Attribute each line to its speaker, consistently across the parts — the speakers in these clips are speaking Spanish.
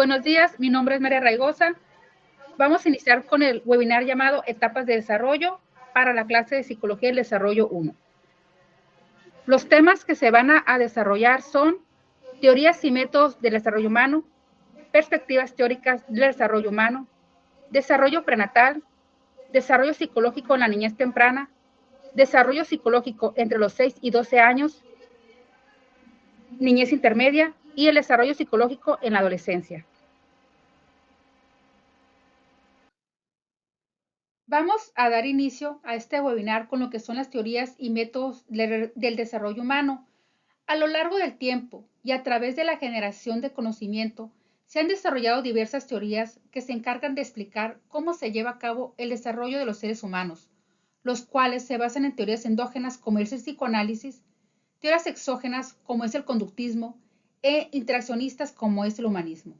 Speaker 1: buenos días, mi nombre es María Raigosa. Vamos a iniciar con el webinar llamado Etapas de Desarrollo para la clase de Psicología del Desarrollo 1. Los temas que se van a desarrollar son teorías y métodos del desarrollo humano, perspectivas teóricas del desarrollo humano, desarrollo prenatal, desarrollo psicológico en la niñez temprana, desarrollo psicológico entre los 6 y 12 años, niñez intermedia y el desarrollo psicológico en la adolescencia. Vamos a dar inicio a este webinar con lo que son las teorías y métodos del desarrollo humano. A lo largo del tiempo y a través de la generación de conocimiento, se han desarrollado diversas teorías que se encargan de explicar cómo se lleva a cabo el desarrollo de los seres humanos, los cuales se basan en teorías endógenas como es el psicoanálisis, teorías exógenas como es el conductismo e interaccionistas como es el humanismo.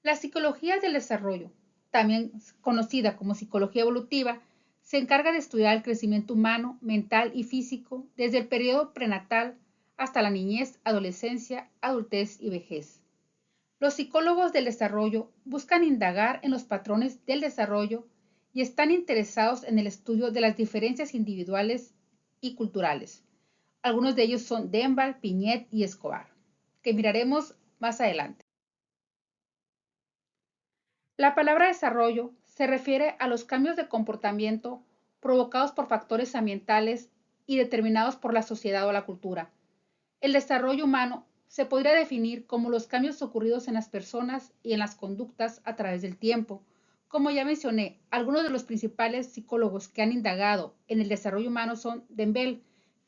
Speaker 1: La psicología del desarrollo, también conocida como psicología evolutiva, se encarga de estudiar el crecimiento humano, mental y físico desde el periodo prenatal hasta la niñez, adolescencia, adultez y vejez. Los psicólogos del desarrollo buscan indagar en los patrones del desarrollo y están interesados en el estudio de las diferencias individuales y culturales. Algunos de ellos son Denver, Piñet y Escobar, que miraremos más adelante. La palabra desarrollo se refiere a los cambios de comportamiento provocados por factores ambientales y determinados por la sociedad o la cultura. El desarrollo humano se podría definir como los cambios ocurridos en las personas y en las conductas a través del tiempo. Como ya mencioné, algunos de los principales psicólogos que han indagado en el desarrollo humano son Denbel,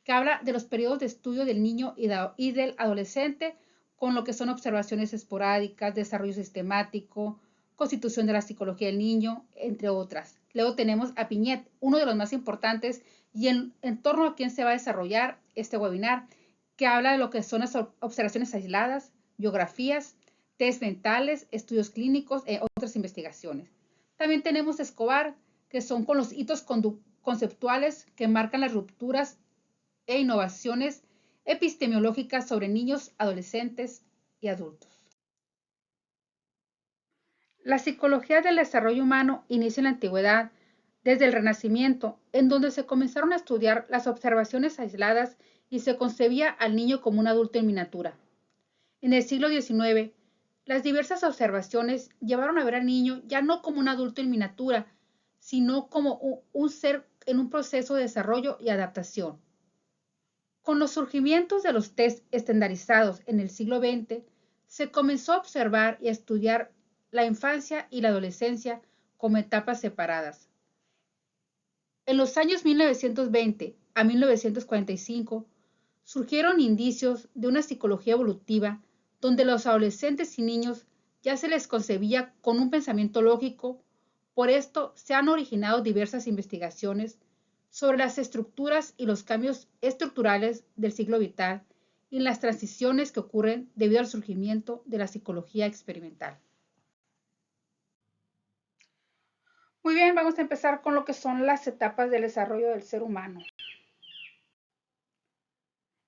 Speaker 1: que habla de los periodos de estudio del niño y del adolescente, con lo que son observaciones esporádicas, desarrollo sistemático, constitución de la psicología del niño, entre otras. Luego tenemos a Piñet, uno de los más importantes y en torno a quien se va a desarrollar este webinar, que habla de lo que son las observaciones aisladas, biografías, test mentales, estudios clínicos e otras investigaciones. También tenemos Escobar, que son con los hitos conceptuales que marcan las rupturas e innovaciones epistemológicas sobre niños, adolescentes y adultos. La psicología del desarrollo humano inicia en la antigüedad, desde el Renacimiento, en donde se comenzaron a estudiar las observaciones aisladas y se concebía al niño como un adulto en miniatura. En el siglo XIX, las diversas observaciones llevaron a ver al niño ya no como un adulto en miniatura, sino como un ser en un proceso de desarrollo y adaptación. Con los surgimientos de los test estandarizados en el siglo XX, se comenzó a observar y a estudiar la infancia y la adolescencia como etapas separadas. En los años 1920 a 1945 surgieron indicios de una psicología evolutiva donde los adolescentes y niños ya se les concebía con un pensamiento lógico. Por esto se han originado diversas investigaciones sobre las estructuras y los cambios estructurales del ciclo vital y las transiciones que ocurren debido al surgimiento de la psicología experimental. Muy bien, vamos a empezar con lo que son las etapas del desarrollo del ser humano.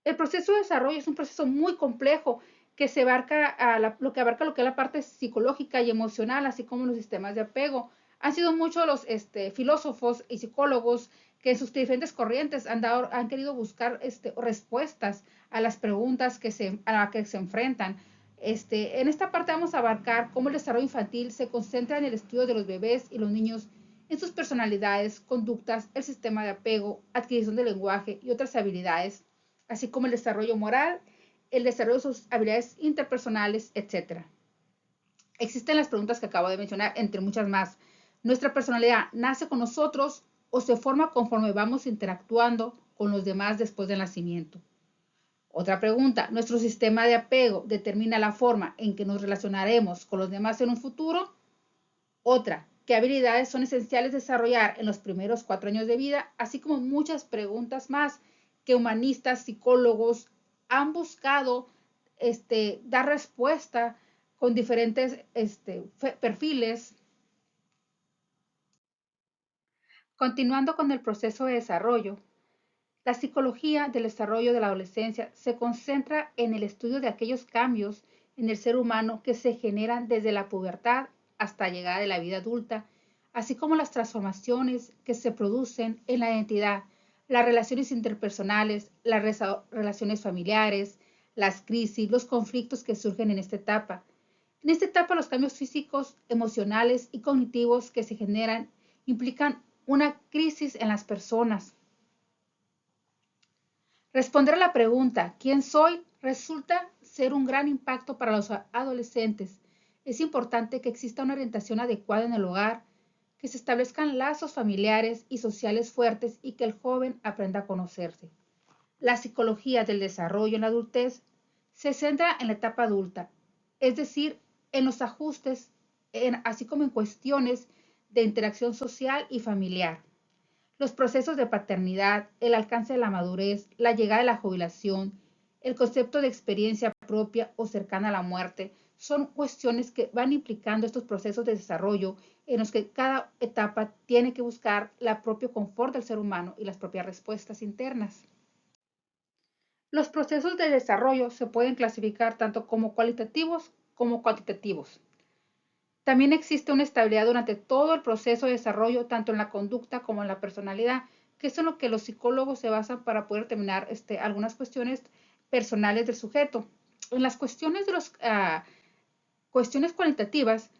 Speaker 1: El proceso de desarrollo es un proceso muy complejo que se abarca lo que es la parte psicológica y emocional, así como los sistemas de apego. Han sido muchos los filósofos y psicólogos que en sus diferentes corrientes han querido buscar respuestas a las preguntas a las que se enfrentan. En esta parte vamos a abarcar cómo el desarrollo infantil se concentra en el estudio de los bebés y los niños en sus personalidades, conductas, el sistema de apego, adquisición del lenguaje y otras habilidades, así como el desarrollo moral, el desarrollo de sus habilidades interpersonales, etc. Existen las preguntas que acabo de mencionar, entre muchas más. ¿Nuestra personalidad nace con nosotros o se forma conforme vamos interactuando con los demás después del nacimiento? Otra pregunta, ¿nuestro sistema de apego determina la forma en que nos relacionaremos con los demás en un futuro? Otra, ¿qué habilidades son esenciales desarrollar en los primeros 4 años de vida? Así como muchas preguntas más que humanistas, psicólogos han buscado dar respuesta con diferentes perfiles. Continuando con el proceso de desarrollo, la psicología del desarrollo de la adolescencia se concentra en el estudio de aquellos cambios en el ser humano que se generan desde la pubertad hasta la llegada de la vida adulta, así como las transformaciones que se producen en la identidad, las relaciones interpersonales, las relaciones familiares, las crisis, los conflictos que surgen en esta etapa. En esta etapa los cambios físicos, emocionales y cognitivos que se generan implican una crisis en las personas. Responder a la pregunta ¿quién soy? Resulta ser un gran impacto para los adolescentes. Es importante que exista una orientación adecuada en el hogar, que se establezcan lazos familiares y sociales fuertes y que el joven aprenda a conocerse. La psicología del desarrollo en la adultez se centra en la etapa adulta, es decir, en los ajustes, así como en cuestiones de interacción social y familiar. Los procesos de paternidad, el alcance de la madurez, la llegada de la jubilación, el concepto de experiencia propia o cercana a la muerte, son cuestiones que van implicando estos procesos de desarrollo en los que cada etapa tiene que buscar el propio confort del ser humano y las propias respuestas internas. Los procesos de desarrollo se pueden clasificar tanto como cualitativos como cuantitativos. También existe una estabilidad durante todo el proceso de desarrollo, tanto en la conducta como en la personalidad, que es en lo que los psicólogos se basan para poder determinar algunas cuestiones personales del sujeto. En las cuestiones de los cuestiones cualitativas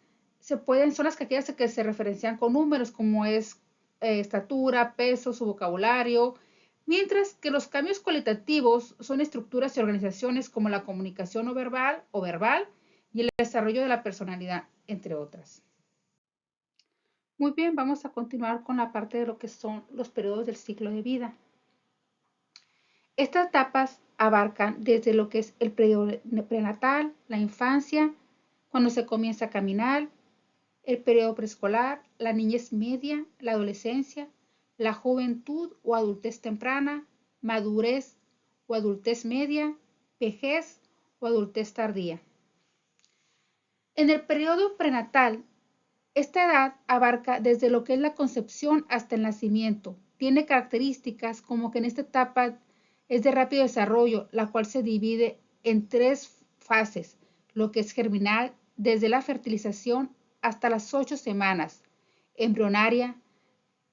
Speaker 1: son las aquellas que se referencian con números, como es estatura, peso, su vocabulario, mientras que los cambios cualitativos son estructuras y organizaciones como la comunicación no verbal o verbal y el desarrollo de la personalidad, entre otras. Muy bien, vamos a continuar con la parte de lo que son los periodos del ciclo de vida. Estas etapas abarcan desde lo que es el periodo prenatal, la infancia, cuando se comienza a caminar, el periodo preescolar, la niñez media, la adolescencia, la juventud o adultez temprana, madurez o adultez media, vejez o adultez tardía. En el periodo prenatal, esta edad abarca desde lo que es la concepción hasta el nacimiento. Tiene características como que en esta etapa es de rápido desarrollo, la cual se divide en 3 fases, lo que es germinal, desde la fertilización hasta las 8 semanas, embrionaria,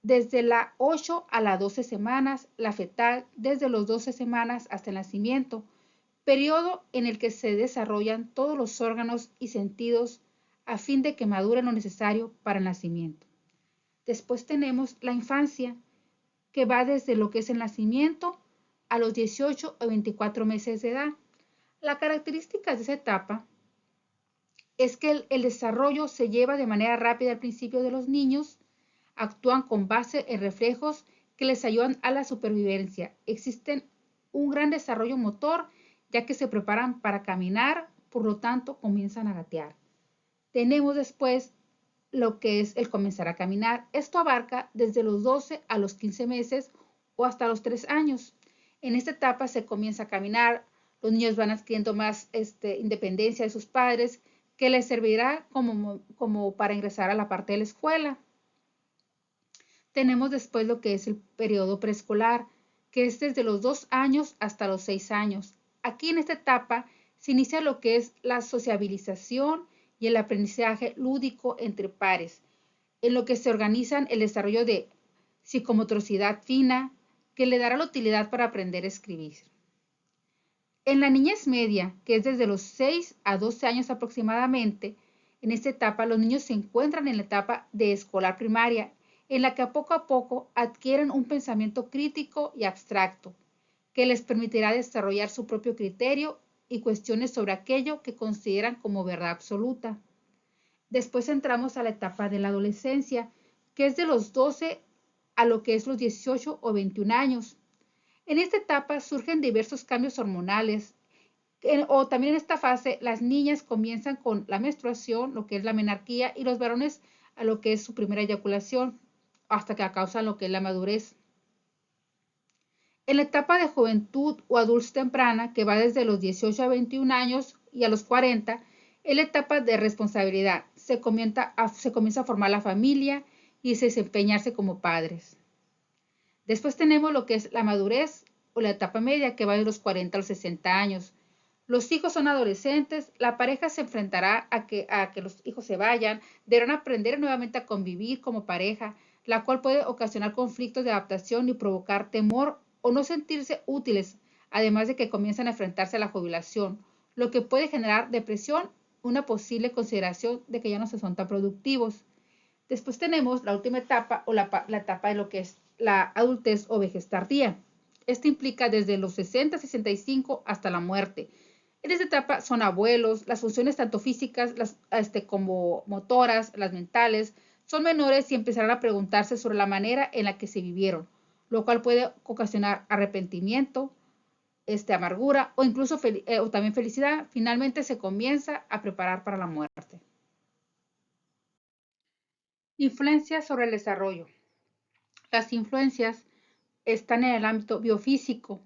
Speaker 1: desde la 8 a las 12 semanas, la fetal, desde los 12 semanas hasta el nacimiento, periodo en el que se desarrollan todos los órganos y sentidos a fin de que maduren lo necesario para el nacimiento. Después tenemos la infancia, que va desde lo que es el nacimiento a los 18 o 24 meses de edad. La característica de esa etapa es que el desarrollo se lleva de manera rápida al principio de los niños, actúan con base en reflejos que les ayudan a la supervivencia. Existen un gran desarrollo motor, ya que se preparan para caminar, por lo tanto comienzan a gatear. Tenemos después lo que es el comenzar a caminar. Esto abarca desde los 12 a los 15 meses o hasta los 3 años. En esta etapa se comienza a caminar, los niños van adquiriendo más independencia de sus padres, que les servirá como para ingresar a la parte de la escuela. Tenemos después lo que es el periodo preescolar, que es desde los 2 años hasta los 6 años. Aquí en esta etapa se inicia lo que es la sociabilización y el aprendizaje lúdico entre pares, en lo que se organizan el desarrollo de psicomotricidad fina, que le dará la utilidad para aprender a escribir. En la niñez media, que es desde los 6 a 12 años aproximadamente, en esta etapa los niños se encuentran en la etapa de escolar primaria, en la que a poco adquieren un pensamiento crítico y abstracto, que les permitirá desarrollar su propio criterio y cuestiones sobre aquello que consideran como verdad absoluta. Después entramos a la etapa de la adolescencia, que es de los 12 a lo que es los 18 o 21 años. En esta etapa surgen diversos cambios hormonales, o también en esta fase las niñas comienzan con la menstruación, lo que es la menarquía, y los varones a lo que es su primera eyaculación, hasta que causan lo que es la madurez. En la etapa de juventud o adultez temprana, que va desde los 18 a 21 años y a los 40, es la etapa de responsabilidad. Se comienza a formar la familia y se desempeñarse como padres. Después tenemos lo que es la madurez o la etapa media, que va de los 40 a los 60 años. Los hijos son adolescentes, la pareja se enfrentará a que los hijos se vayan, deberán aprender nuevamente a convivir como pareja, la cual puede ocasionar conflictos de adaptación y provocar temor o no sentirse útiles, además de que comienzan a enfrentarse a la jubilación, lo que puede generar depresión, una posible consideración de que ya no se son tan productivos. Después tenemos la última etapa o la etapa de lo que es la adultez o vejez tardía. Esta implica desde los 60, 65 hasta la muerte. En esta etapa son abuelos, las funciones tanto físicas como motoras, las mentales, son menores y empezarán a preguntarse sobre la manera en la que se vivieron, lo cual puede ocasionar arrepentimiento, amargura o incluso o también felicidad. Finalmente se comienza a preparar para la muerte. Influencias sobre el desarrollo. Las influencias están en el ámbito biofísico,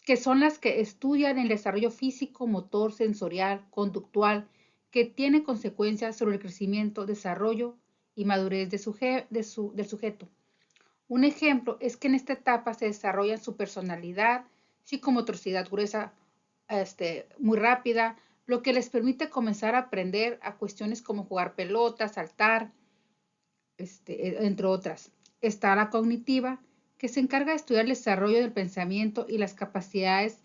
Speaker 1: que son las que estudian el desarrollo físico, motor, sensorial, conductual, que tiene consecuencias sobre el crecimiento, desarrollo y madurez del sujeto. Un ejemplo es que en esta etapa se desarrolla su personalidad, psicomotricidad gruesa muy rápida, lo que les permite comenzar a aprender a cuestiones como jugar pelota, saltar, entre otras. Está la cognitiva, que se encarga de estudiar el desarrollo del pensamiento y las capacidades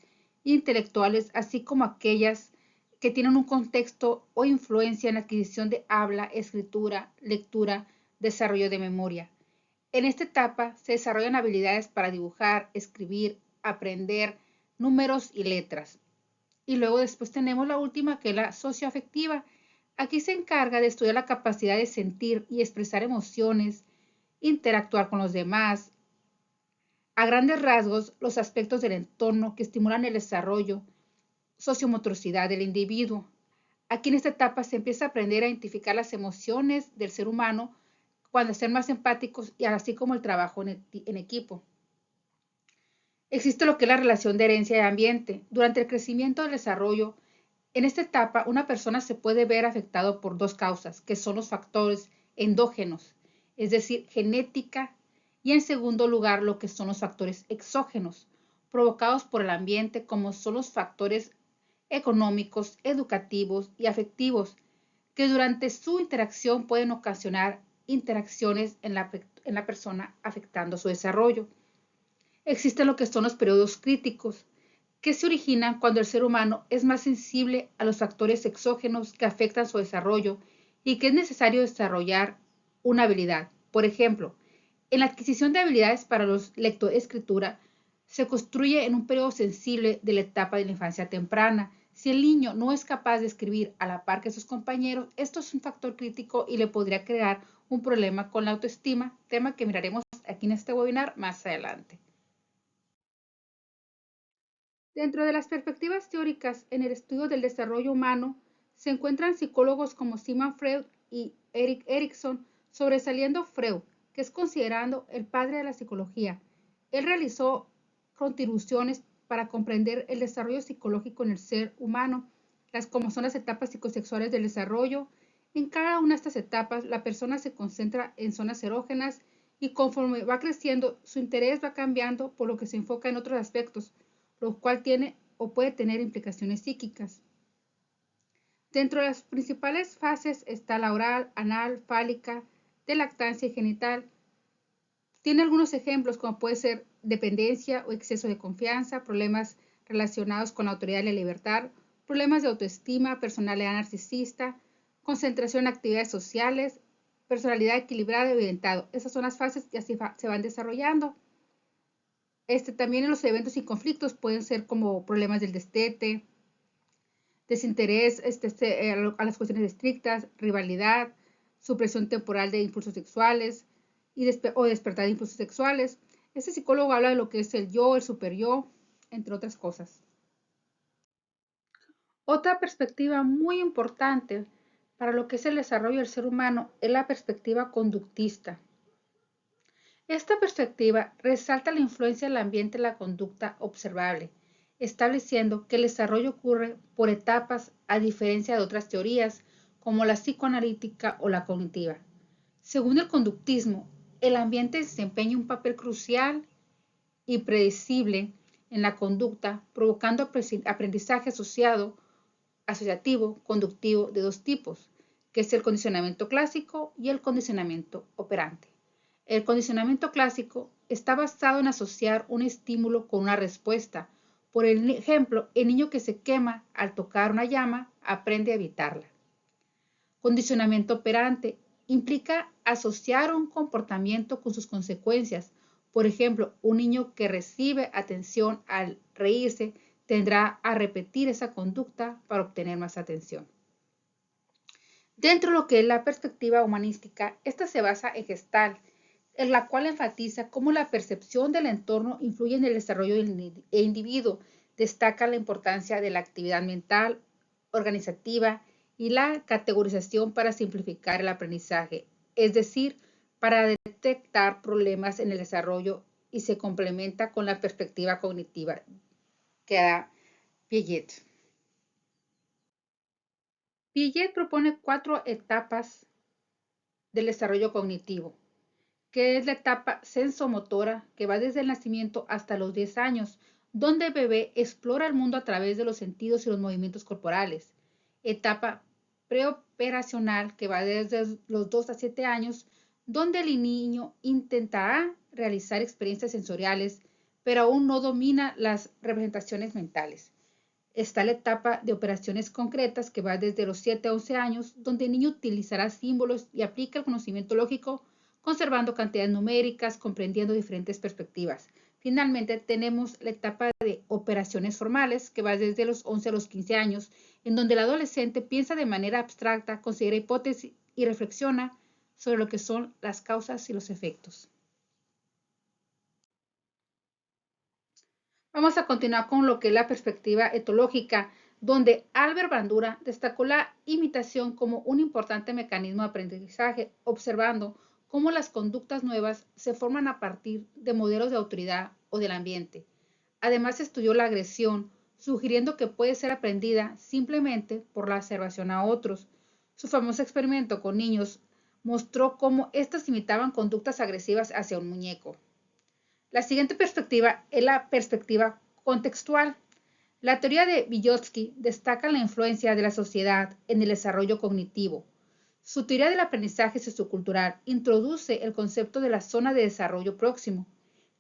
Speaker 1: intelectuales, así como aquellas que tienen un contexto o influencia en la adquisición de habla, escritura, lectura, desarrollo de memoria. En esta etapa se desarrollan habilidades para dibujar, escribir, aprender números y letras. Y luego después tenemos la última, que es la socioafectiva. Aquí se encarga de estudiar la capacidad de sentir y expresar emociones, interactuar con los demás. A grandes rasgos, los aspectos del entorno que estimulan el desarrollo, sociomotricidad del individuo. Aquí en esta etapa se empieza a aprender a identificar las emociones del ser humano cuando ser más empáticos y así como el trabajo en equipo. Existe lo que es la relación de herencia y ambiente. Durante el crecimiento del desarrollo, en esta etapa una persona se puede ver afectado por dos causas, que son los factores endógenos, es decir, genética, y en segundo lugar lo que son los factores exógenos, provocados por el ambiente, como son los factores económicos, educativos y afectivos, que durante su interacción pueden ocasionar interacciones en la persona afectando su desarrollo. Existen lo que son los periodos críticos, que se originan cuando el ser humano es más sensible a los factores exógenos que afectan su desarrollo y que es necesario desarrollar una habilidad. Por ejemplo, en la adquisición de habilidades para la lectoescritura se construye en un periodo sensible de la etapa de la infancia temprana. Si el niño no es capaz de escribir a la par que sus compañeros, esto es un factor crítico y le podría crear un problema con la autoestima, tema que miraremos aquí en este webinar más adelante. Dentro de las perspectivas teóricas en el estudio del desarrollo humano, se encuentran psicólogos como Sigmund Freud y Erik Erikson, sobresaliendo Freud, que es considerado el padre de la psicología. Él realizó contribuciones para comprender el desarrollo psicológico en el ser humano, como son las etapas psicosexuales del desarrollo. En cada una de estas etapas, la persona se concentra en zonas erógenas y conforme va creciendo, su interés va cambiando, por lo que se enfoca en otros aspectos, lo cual tiene o puede tener implicaciones psíquicas. Dentro de las principales fases está la oral, anal, fálica, de lactancia y genital. Tiene algunos ejemplos como puede ser dependencia o exceso de confianza, problemas relacionados con la autoridad y la libertad, problemas de autoestima, personalidad narcisista, concentración en actividades sociales, personalidad equilibrada y orientado. Esas son las fases que así se van desarrollando. También en los eventos y conflictos pueden ser como problemas del destete, desinterés a las cuestiones estrictas, rivalidad, supresión temporal de impulsos sexuales o despertar de impulsos sexuales. Este psicólogo habla de lo que es el yo, el superyo, entre otras cosas. Otra perspectiva muy importante para lo que es el desarrollo del ser humano es la perspectiva conductista. Esta perspectiva resalta la influencia del ambiente en la conducta observable, estableciendo que el desarrollo ocurre por etapas a diferencia de otras teorías como la psicoanalítica o la cognitiva. Según el conductismo, el ambiente desempeña un papel crucial y predecible en la conducta, provocando aprendizaje asociativo, conductivo de dos tipos, que es el condicionamiento clásico y el condicionamiento operante. El condicionamiento clásico está basado en asociar un estímulo con una respuesta. Por ejemplo, el niño que se quema al tocar una llama aprende a evitarla. Condicionamiento operante implica asociar un comportamiento con sus consecuencias. Por ejemplo, un niño que recibe atención al reírse tendrá a repetir esa conducta para obtener más atención. Dentro de lo que es la perspectiva humanística, esta se basa en Gestalt, en la cual enfatiza cómo la percepción del entorno influye en el desarrollo del individuo. Destaca la importancia de la actividad mental, organizativa y la categorización para simplificar el aprendizaje, es decir, para detectar problemas en el desarrollo, y se complementa con la perspectiva cognitiva que da Piaget. Piaget propone 4 etapas del desarrollo cognitivo, que es la etapa sensomotora, que va desde el nacimiento hasta los 10 años, donde el bebé explora el mundo a través de los sentidos y los movimientos corporales. Etapa preoperacional, que va desde los 2 a 7 años, donde el niño intentará realizar experiencias sensoriales, pero aún no domina las representaciones mentales. Está la etapa de operaciones concretas, que va desde los 7 a 11 años, donde el niño utilizará símbolos y aplica el conocimiento lógico, conservando cantidades numéricas, comprendiendo diferentes perspectivas. Finalmente, tenemos la etapa de operaciones formales, que va desde los 11 a los 15 años, en donde el adolescente piensa de manera abstracta, considera hipótesis y reflexiona sobre lo que son las causas y los efectos. Vamos a continuar con lo que es la perspectiva etológica, donde Albert Bandura destacó la imitación como un importante mecanismo de aprendizaje, observando cómo las conductas nuevas se forman a partir de modelos de autoridad o del ambiente. Además, estudió la agresión, sugiriendo que puede ser aprendida simplemente por la observación a otros. Su famoso experimento con niños mostró cómo éstas imitaban conductas agresivas hacia un muñeco. La siguiente perspectiva es la perspectiva contextual. La teoría de Vygotsky destaca la influencia de la sociedad en el desarrollo cognitivo. Su teoría del aprendizaje sociocultural introduce el concepto de la zona de desarrollo próximo,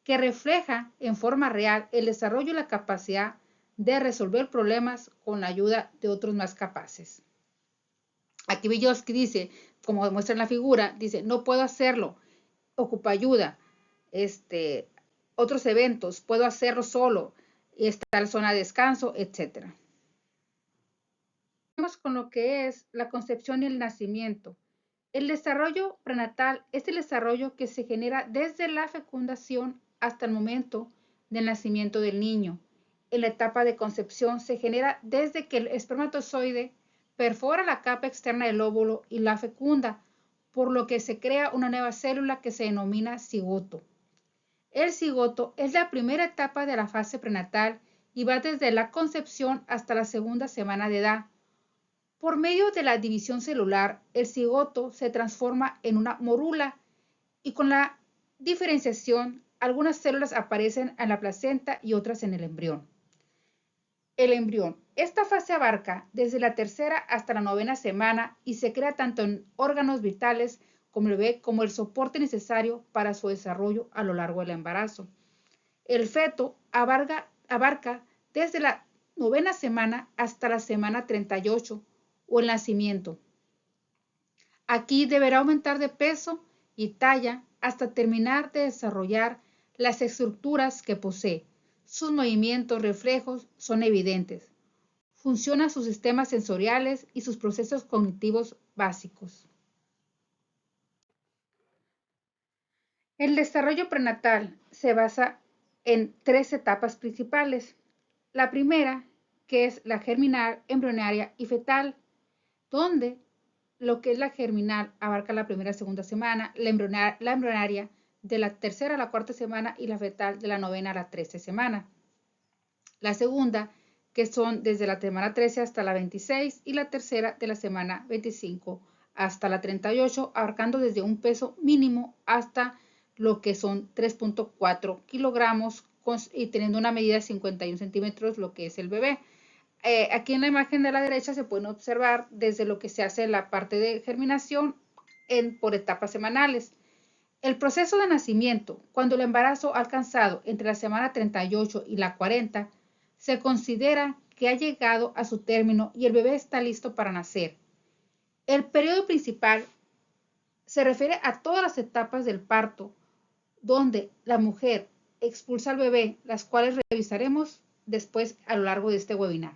Speaker 1: que refleja en forma real el desarrollo y la capacidad de resolver problemas con la ayuda de otros más capaces. Aquí Vygotsky dice, como demuestra en la figura, dice, no puedo hacerlo, ocupa ayuda. Otros eventos, puedo hacerlo solo, está la zona de descanso, etc. Vamos con lo que es la concepción y el nacimiento. El desarrollo prenatal es el desarrollo que se genera desde la fecundación hasta el momento del nacimiento del niño. En la etapa de concepción se genera desde que el espermatozoide perfora la capa externa del óvulo y la fecunda, por lo que se crea una nueva célula que se denomina cigoto. El cigoto es la primera etapa de la fase prenatal y va desde la concepción hasta la segunda semana de edad. Por medio de la división celular, el cigoto se transforma en una morula, y con la diferenciación, algunas células aparecen en la placenta y otras en el embrión. El embrión. Esta fase abarca desde la tercera hasta la 9ª semana y se crea tanto en órganos vitales como el bebé, como el soporte necesario para su desarrollo a lo largo del embarazo. El feto abarca desde la 9ª semana hasta la semana 38 o el nacimiento. Aquí deberá aumentar de peso y talla hasta terminar de desarrollar las estructuras que posee. Sus movimientos reflejos son evidentes. Funcionan sus sistemas sensoriales y sus procesos cognitivos básicos. El desarrollo prenatal se basa en 3 etapas principales. La primera, que es la germinal, embrionaria y fetal, donde lo que es la germinal abarca la primera y segunda semana, la embrionaria de la tercera a la 4ª semana y la fetal de la 9ª a la 13ª semana. La segunda, que son desde la semana 13 hasta la 26, y la tercera de la semana 25 hasta la 38, abarcando desde un peso mínimo hasta lo que son 3.4 kilogramos y teniendo una medida de 51 centímetros, lo que es el bebé. Aquí en la imagen de la derecha se pueden observar desde lo que se hace en la parte de germinación por etapas semanales. El proceso de nacimiento, cuando el embarazo ha alcanzado entre la semana 38 y la 40, se considera que ha llegado a su término y el bebé está listo para nacer. El periodo principal se refiere a todas las etapas del parto, donde la mujer expulsa al bebé, las cuales revisaremos después a lo largo de este webinar.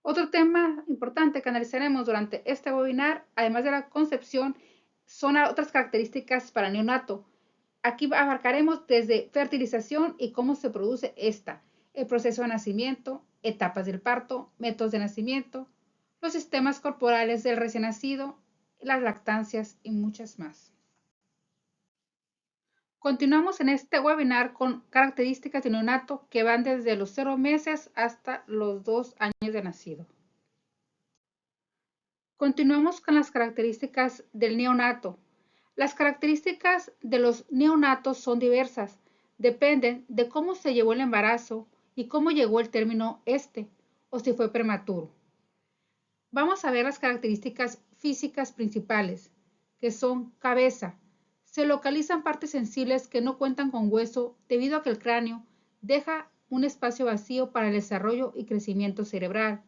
Speaker 1: Otro tema importante que analizaremos durante este webinar, además de la concepción, son otras características para el neonato. Aquí abarcaremos desde fertilización y cómo se produce esta, el proceso de nacimiento, etapas del parto, métodos de nacimiento, los sistemas corporales del recién nacido, las lactancias y muchas más. Continuamos en este webinar con características de neonato que van desde los 0 meses hasta los 2 años de nacido. Continuamos con las características del neonato. Las características de los neonatos son diversas, dependen de cómo se llevó el embarazo y cómo llegó el término o si fue prematuro. Vamos a ver las características físicas principales, que son cabeza. Se localizan partes sensibles que no cuentan con hueso debido a que el cráneo deja un espacio vacío para el desarrollo y crecimiento cerebral.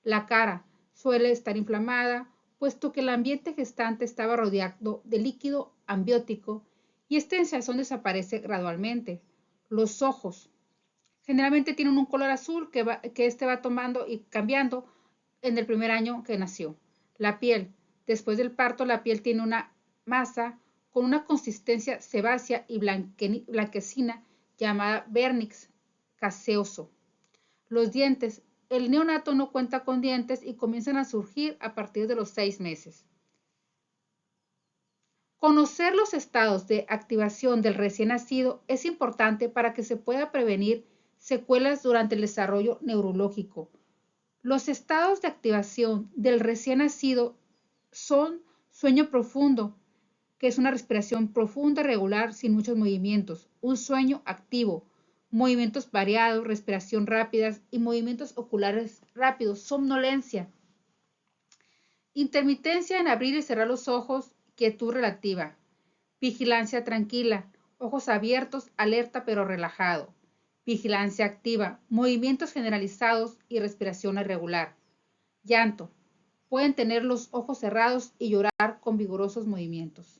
Speaker 1: La cara suele estar inflamada, puesto que el ambiente gestante estaba rodeado de líquido amniótico y esta hinchazón desaparece gradualmente. Los ojos generalmente tienen un color azul que va tomando y cambiando en el primer año que nació. La piel, después del parto, la piel tiene una masa con una consistencia sebácea y blanquecina llamada vernix caseoso. Los dientes, el neonato no cuenta con dientes y comienzan a surgir a partir de los 6 meses. Conocer los estados de activación del recién nacido es importante para que se pueda prevenir secuelas durante el desarrollo neurológico. Los estados de activación del recién nacido son sueño profundo, que es una respiración profunda y regular sin muchos movimientos, un sueño activo, movimientos variados, respiración rápida y movimientos oculares rápidos, somnolencia, intermitencia en abrir y cerrar los ojos, quietud relativa, vigilancia tranquila, ojos abiertos, alerta pero relajado, vigilancia activa, movimientos generalizados y respiración irregular, llanto, pueden tener los ojos cerrados y llorar con vigorosos movimientos.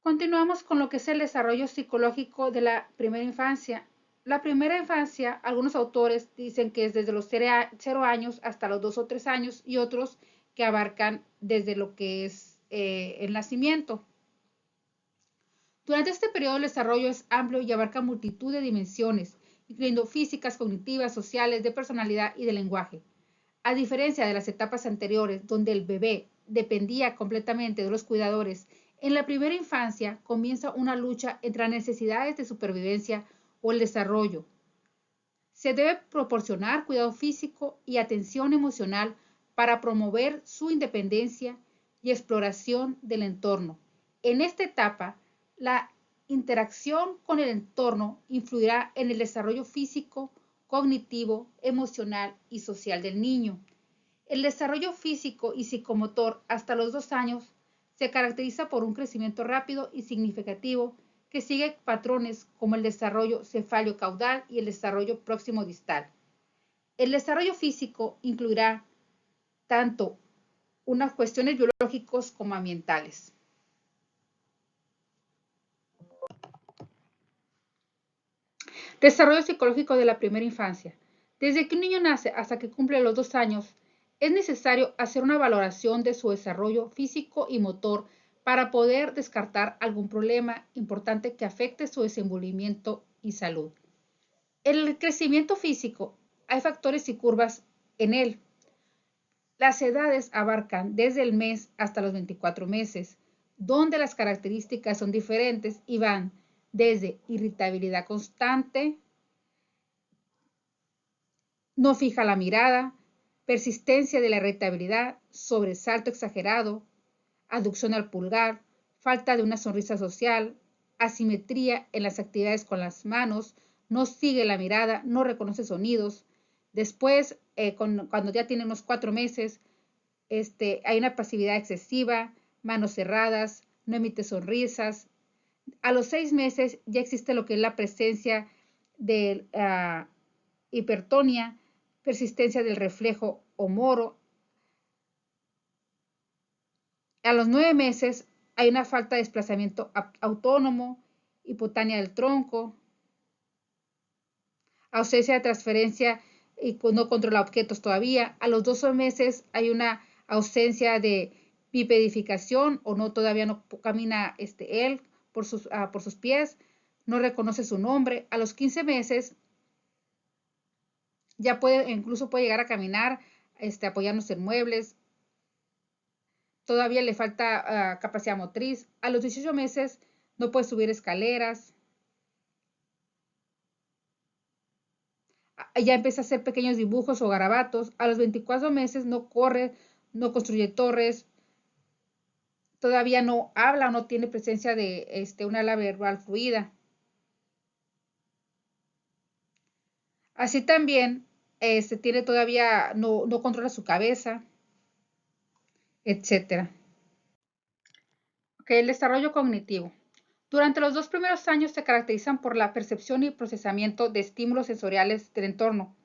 Speaker 1: Continuamos con lo que es el desarrollo psicológico de la primera infancia. La primera infancia, algunos autores dicen que es desde los 0 años hasta los 2 o 3 años y otros que abarcan desde lo que es el nacimiento. Durante este periodo el desarrollo es amplio y abarca multitud de dimensiones, incluyendo físicas, cognitivas, sociales, de personalidad y de lenguaje. A diferencia de las etapas anteriores, donde el bebé dependía completamente de los cuidadores, en la primera infancia comienza una lucha entre las necesidades de supervivencia o el desarrollo. Se debe proporcionar cuidado físico y atención emocional para promover su independencia y exploración del entorno. En esta etapa, la interacción con el entorno influirá en el desarrollo físico, cognitivo, emocional y social del niño. El desarrollo físico y psicomotor hasta los 2 años se caracteriza por un crecimiento rápido y significativo que sigue patrones como el desarrollo cefalio-caudal y el desarrollo próximo-distal. El desarrollo físico incluirá tanto unas cuestiones biológicas como ambientales. Desarrollo psicológico de la primera infancia. Desde que un niño nace hasta que cumple los 2 años, es necesario hacer una valoración de su desarrollo físico y motor para poder descartar algún problema importante que afecte su desenvolvimiento y salud. El crecimiento físico, hay factores y curvas en él. Las edades abarcan desde el mes hasta los 24 meses, donde las características son diferentes y van desde irritabilidad constante, no fija la mirada, persistencia de la irritabilidad, sobresalto exagerado, aducción al pulgar, falta de una sonrisa social, asimetría en las actividades con las manos, no sigue la mirada, no reconoce sonidos. Después, cuando ya tiene unos 4 meses, hay una pasividad excesiva, manos cerradas, no emite sonrisas. A los 6 meses ya existe lo que es la presencia de hipertonia, persistencia del reflejo o moro. A los 9 meses hay una falta de desplazamiento autónomo, hipotania del tronco, ausencia de transferencia y no controla objetos todavía. A los 12 meses hay una ausencia de bipedificación o no todavía no camina él por sus pies, no reconoce su nombre. A los 15 meses ya incluso puede llegar a caminar, apoyándose en muebles. Todavía le falta capacidad motriz. A los 18 meses no puede subir escaleras. Ya empieza a hacer pequeños dibujos o garabatos. A los 24 meses no corre, no construye torres. Todavía no habla o no tiene presencia de una ala verbal fluida. Así también tiene todavía, no controla su cabeza, etcétera. Okay, el desarrollo cognitivo. Durante los 2 primeros años se caracterizan por la percepción y procesamiento de estímulos sensoriales del entorno.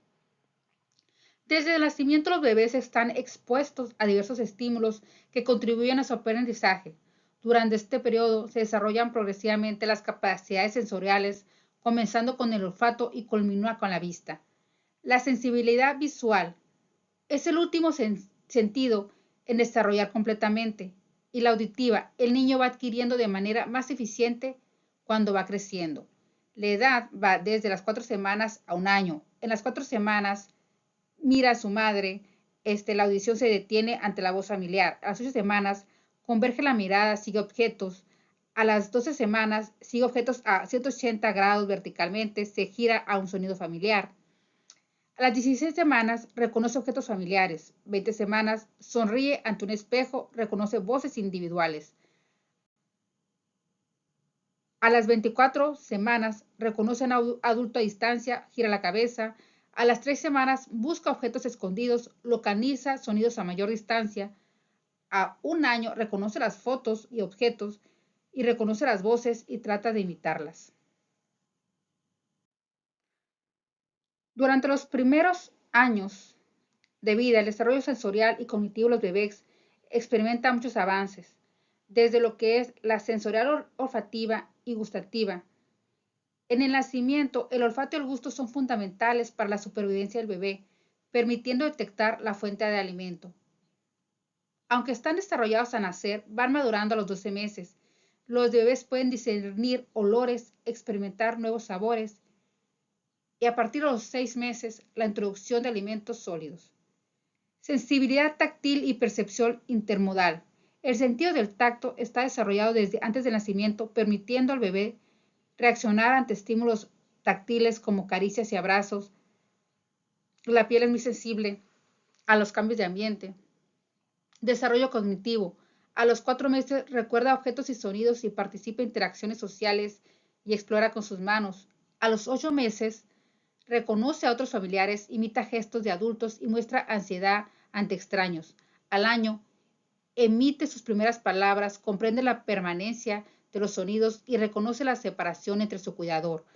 Speaker 1: Desde el nacimiento los bebés están expuestos a diversos estímulos que contribuyen a su aprendizaje. Durante este periodo se desarrollan progresivamente las capacidades sensoriales, comenzando con el olfato y culminando con la vista. La sensibilidad visual es el último sentido en desarrollar completamente, y la auditiva el niño va adquiriendo de manera más eficiente cuando va creciendo. La edad va desde las 4 semanas a un año. En las 4 semanas mira a su madre, la audición se detiene ante la voz familiar. A las 8 semanas converge la mirada, sigue objetos. A las 12 semanas sigue objetos a 180 grados verticalmente, se gira a un sonido familiar. A las 16 semanas reconoce objetos familiares. 20 semanas sonríe ante un espejo, reconoce voces individuales. A las 24 semanas reconoce a un adulto a distancia, gira la cabeza. A las 3 semanas busca objetos escondidos, localiza sonidos a mayor distancia. A un año reconoce las fotos y objetos y reconoce las voces y trata de imitarlas. Durante los primeros años de vida, el desarrollo sensorial y cognitivo de los bebés experimenta muchos avances, desde lo que es la sensorial olfativa y gustativa. En el nacimiento, el olfato y el gusto son fundamentales para la supervivencia del bebé, permitiendo detectar la fuente de alimento. Aunque están desarrollados a nacer, van madurando a los 12 meses. Los bebés pueden discernir olores, experimentar nuevos sabores y a partir de los 6 meses, la introducción de alimentos sólidos. Sensibilidad táctil y percepción intermodal. El sentido del tacto está desarrollado desde antes del nacimiento, permitiendo al bebé reaccionar ante estímulos táctiles como caricias y abrazos. La piel es muy sensible a los cambios de ambiente. Desarrollo cognitivo. A los 4 meses recuerda objetos y sonidos y participa en interacciones sociales y explora con sus manos. A los 8 meses reconoce a otros familiares, imita gestos de adultos y muestra ansiedad ante extraños. Al año, emite sus primeras palabras, comprende la permanencia de los sonidos y reconoce la separación entre su cuidador.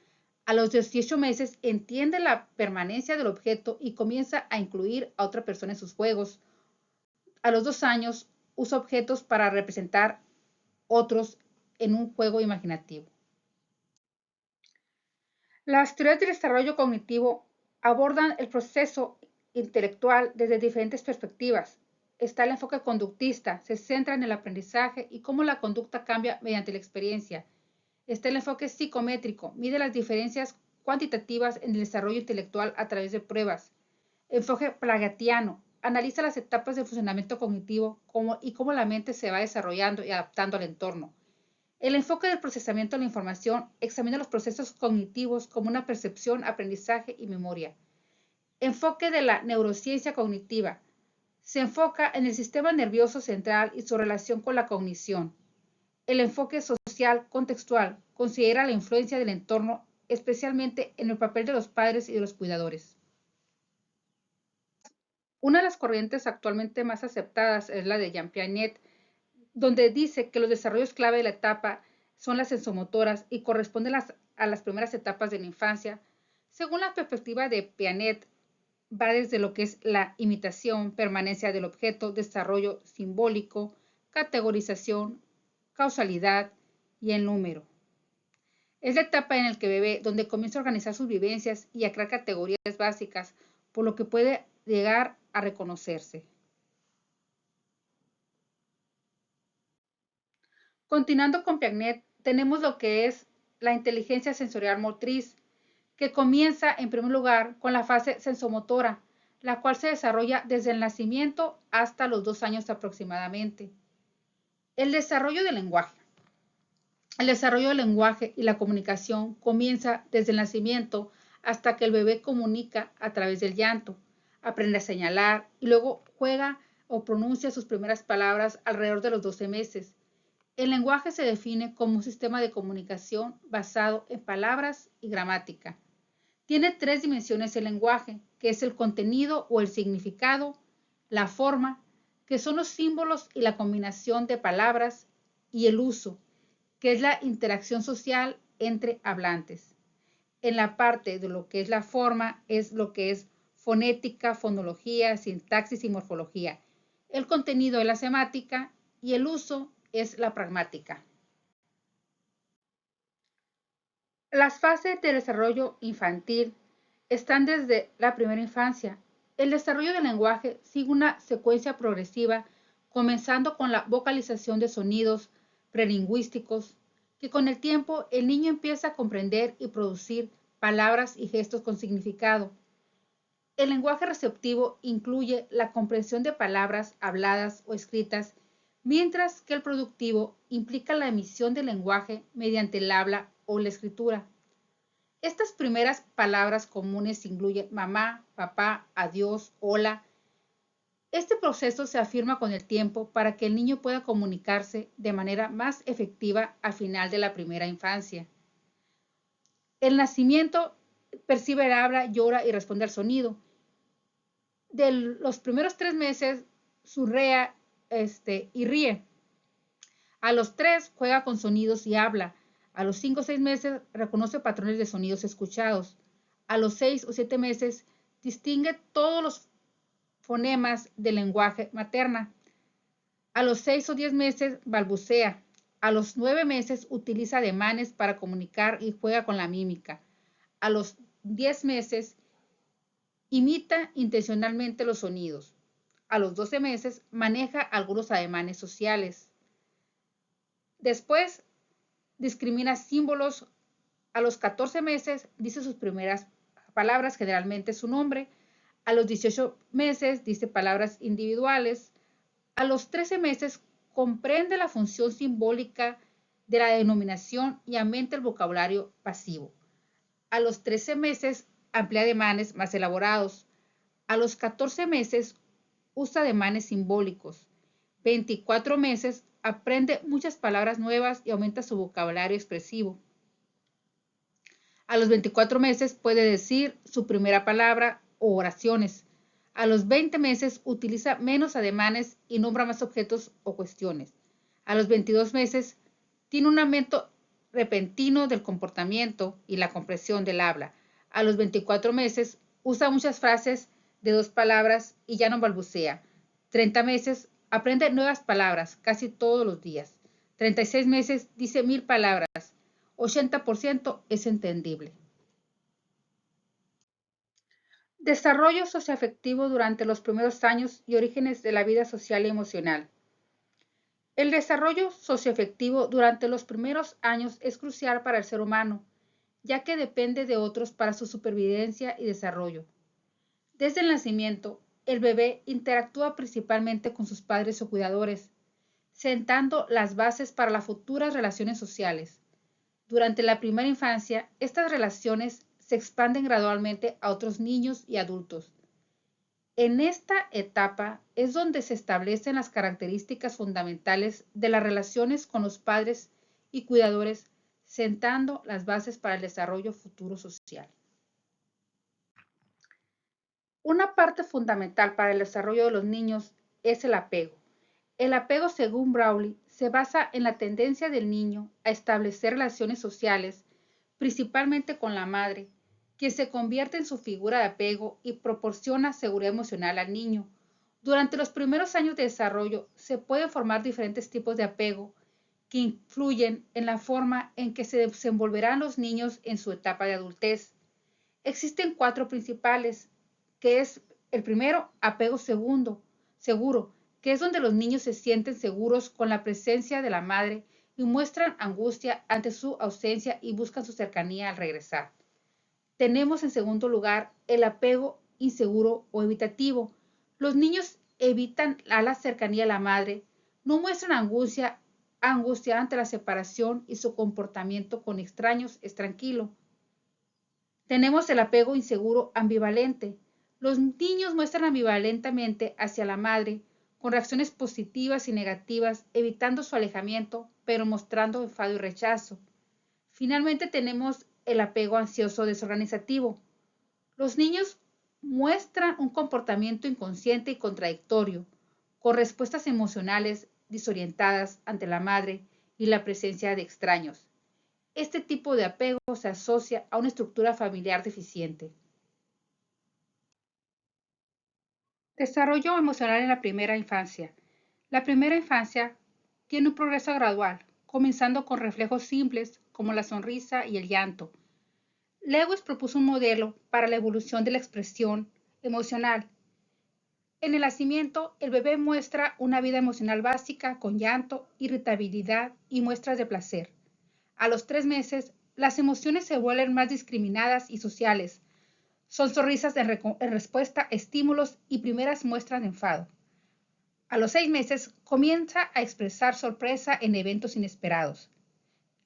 Speaker 1: A los 18 meses entiende la permanencia del objeto y comienza a incluir a otra persona en sus juegos. A los 2 años usa objetos para representar otros en un juego imaginativo. Las teorías del desarrollo cognitivo abordan el proceso intelectual desde diferentes perspectivas. Está el enfoque conductista, se centra en el aprendizaje y cómo la conducta cambia mediante la experiencia. Está el enfoque psicométrico, mide las diferencias cuantitativas en el desarrollo intelectual a través de pruebas. Enfoque plagiatiano, analiza las etapas del funcionamiento cognitivo y cómo la mente se va desarrollando y adaptando al entorno. El enfoque del procesamiento de la información examina los procesos cognitivos como una percepción, aprendizaje y memoria. Enfoque de la neurociencia cognitiva. Se enfoca en el sistema nervioso central y su relación con la cognición. El enfoque social contextual considera la influencia del entorno, especialmente en el papel de los padres y de los cuidadores. Una de las corrientes actualmente más aceptadas es la de Jean Piaget, donde dice que los desarrollos clave de la etapa son las sensomotoras y corresponden a las primeras etapas de la infancia. Según la perspectiva de Piaget, va desde lo que es la imitación, permanencia del objeto, desarrollo simbólico, categorización, causalidad y el número. Es la etapa en la que el bebé donde comienza a organizar sus vivencias y a crear categorías básicas, por lo que puede llegar a reconocerse. Continuando con Piaget, tenemos lo que es la inteligencia sensorial motriz, que comienza en primer lugar con la fase sensomotora, la cual se desarrolla desde el nacimiento hasta los 2 años aproximadamente. El desarrollo del lenguaje. El desarrollo del lenguaje y la comunicación comienza desde el nacimiento hasta que el bebé comunica a través del llanto, aprende a señalar y luego juega o pronuncia sus primeras palabras alrededor de los 12 meses. El lenguaje se define como un sistema de comunicación basado en palabras y gramática. Tiene 3 dimensiones el lenguaje, que es el contenido o el significado, la forma, que son los símbolos y la combinación de palabras, y el uso, que es la interacción social entre hablantes. En la parte de lo que es la forma, es lo que es fonética, fonología, sintaxis y morfología. El contenido es la semántica y el uso es la pragmática. Las fases de desarrollo infantil están desde la primera infancia. El desarrollo del lenguaje sigue una secuencia progresiva, comenzando con la vocalización de sonidos prelingüísticos, que con el tiempo el niño empieza a comprender y producir palabras y gestos con significado. El lenguaje receptivo incluye la comprensión de palabras habladas o escritas, mientras que el productivo implica la emisión del lenguaje mediante el habla o la escritura. Estas primeras palabras comunes incluyen mamá, papá, adiós, hola. Este proceso se afirma con el tiempo para que el niño pueda comunicarse de manera más efectiva al final de la primera infancia. El nacimiento percibe el habla, llora y responde al sonido. De los primeros 3 meses surrea y ríe. A los 3 juega con sonidos y habla. A los 5 o 6 meses reconoce patrones de sonidos escuchados. A los 6 o 7 meses distingue todos los fonemas del lenguaje materna. A los 6 o 10 meses balbucea. A los 9 meses utiliza ademanes para comunicar y juega con la mímica. A los 10 meses imita intencionalmente los sonidos. A los 12 meses maneja algunos ademanes sociales. Después discrimina símbolos. A los 14 meses dice sus primeras palabras, generalmente su nombre. A los 18 meses dice palabras individuales. A los 13 meses comprende la función simbólica de la denominación y aumenta el vocabulario pasivo. A los 13 meses emplea ademanes más elaborados. A los 14 meses usa ademanes simbólicos. 24 meses aprende muchas palabras nuevas y aumenta su vocabulario expresivo. A los 24 meses puede decir su primera palabra o oraciones. A los 20 meses utiliza menos ademanes y nombra más objetos o cuestiones. A los 22 meses tiene un aumento repentino del comportamiento y la comprensión del habla. A los 24 meses usa muchas frases de 2 palabras y ya no balbucea. 30 meses aprende nuevas palabras casi todos los días. 36 meses dice 1000 palabras. 80% es entendible. Desarrollo socioafectivo durante los primeros años y orígenes de la vida social y emocional. El desarrollo socioafectivo durante los primeros años es crucial para el ser humano, ya que depende de otros para su supervivencia y desarrollo. Desde el nacimiento, el bebé interactúa principalmente con sus padres o cuidadores, sentando las bases para las futuras relaciones sociales. Durante la primera infancia, estas relaciones se expanden gradualmente a otros niños y adultos, En esta etapa es donde se establecen las características fundamentales de las relaciones con los padres y cuidadores, sentando las bases para el desarrollo futuro social. Una parte fundamental para el desarrollo de los niños es el apego. El apego, según Brawley, se basa en la tendencia del niño a establecer relaciones sociales, principalmente con la madre, quien se convierte en su figura de apego y proporciona seguridad emocional al niño. Durante los primeros años de desarrollo se pueden formar diferentes tipos de apego que influyen en la forma en que se desenvolverán los niños en su etapa de adultez. Existen cuatro principales, que es el primero, apego seguro, que es donde los niños se sienten seguros con la presencia de la madre y muestran angustia ante su ausencia y buscan su cercanía al regresar. Tenemos en segundo lugar el apego inseguro o evitativo. Los niños evitan a la cercanía a la madre, no muestran angustia ante la separación y su comportamiento con extraños es tranquilo. Tenemos el apego inseguro ambivalente. Los niños muestran ambivalentemente hacia la madre, con reacciones positivas y negativas, evitando su alejamiento, pero mostrando enfado y rechazo. Finalmente tenemos el apego ansioso desorganizativo. Los niños muestran un comportamiento inconsciente y contradictorio, con respuestas emocionales desorientadas ante la madre y la presencia de extraños. Este tipo de apego se asocia a una estructura familiar deficiente. Desarrollo emocional en la primera infancia. La primera infancia tiene un progreso gradual, comenzando con reflejos simples como la sonrisa y el llanto. Lewis propuso un modelo para la evolución de la expresión emocional. En el nacimiento, el bebé muestra una vida emocional básica con llanto, irritabilidad y muestras de placer. A los 3 meses, las emociones se vuelven más discriminadas y sociales. Son sonrisas en respuesta a estímulos y primeras muestras de enfado. A los 6 meses, comienza a expresar sorpresa en eventos inesperados.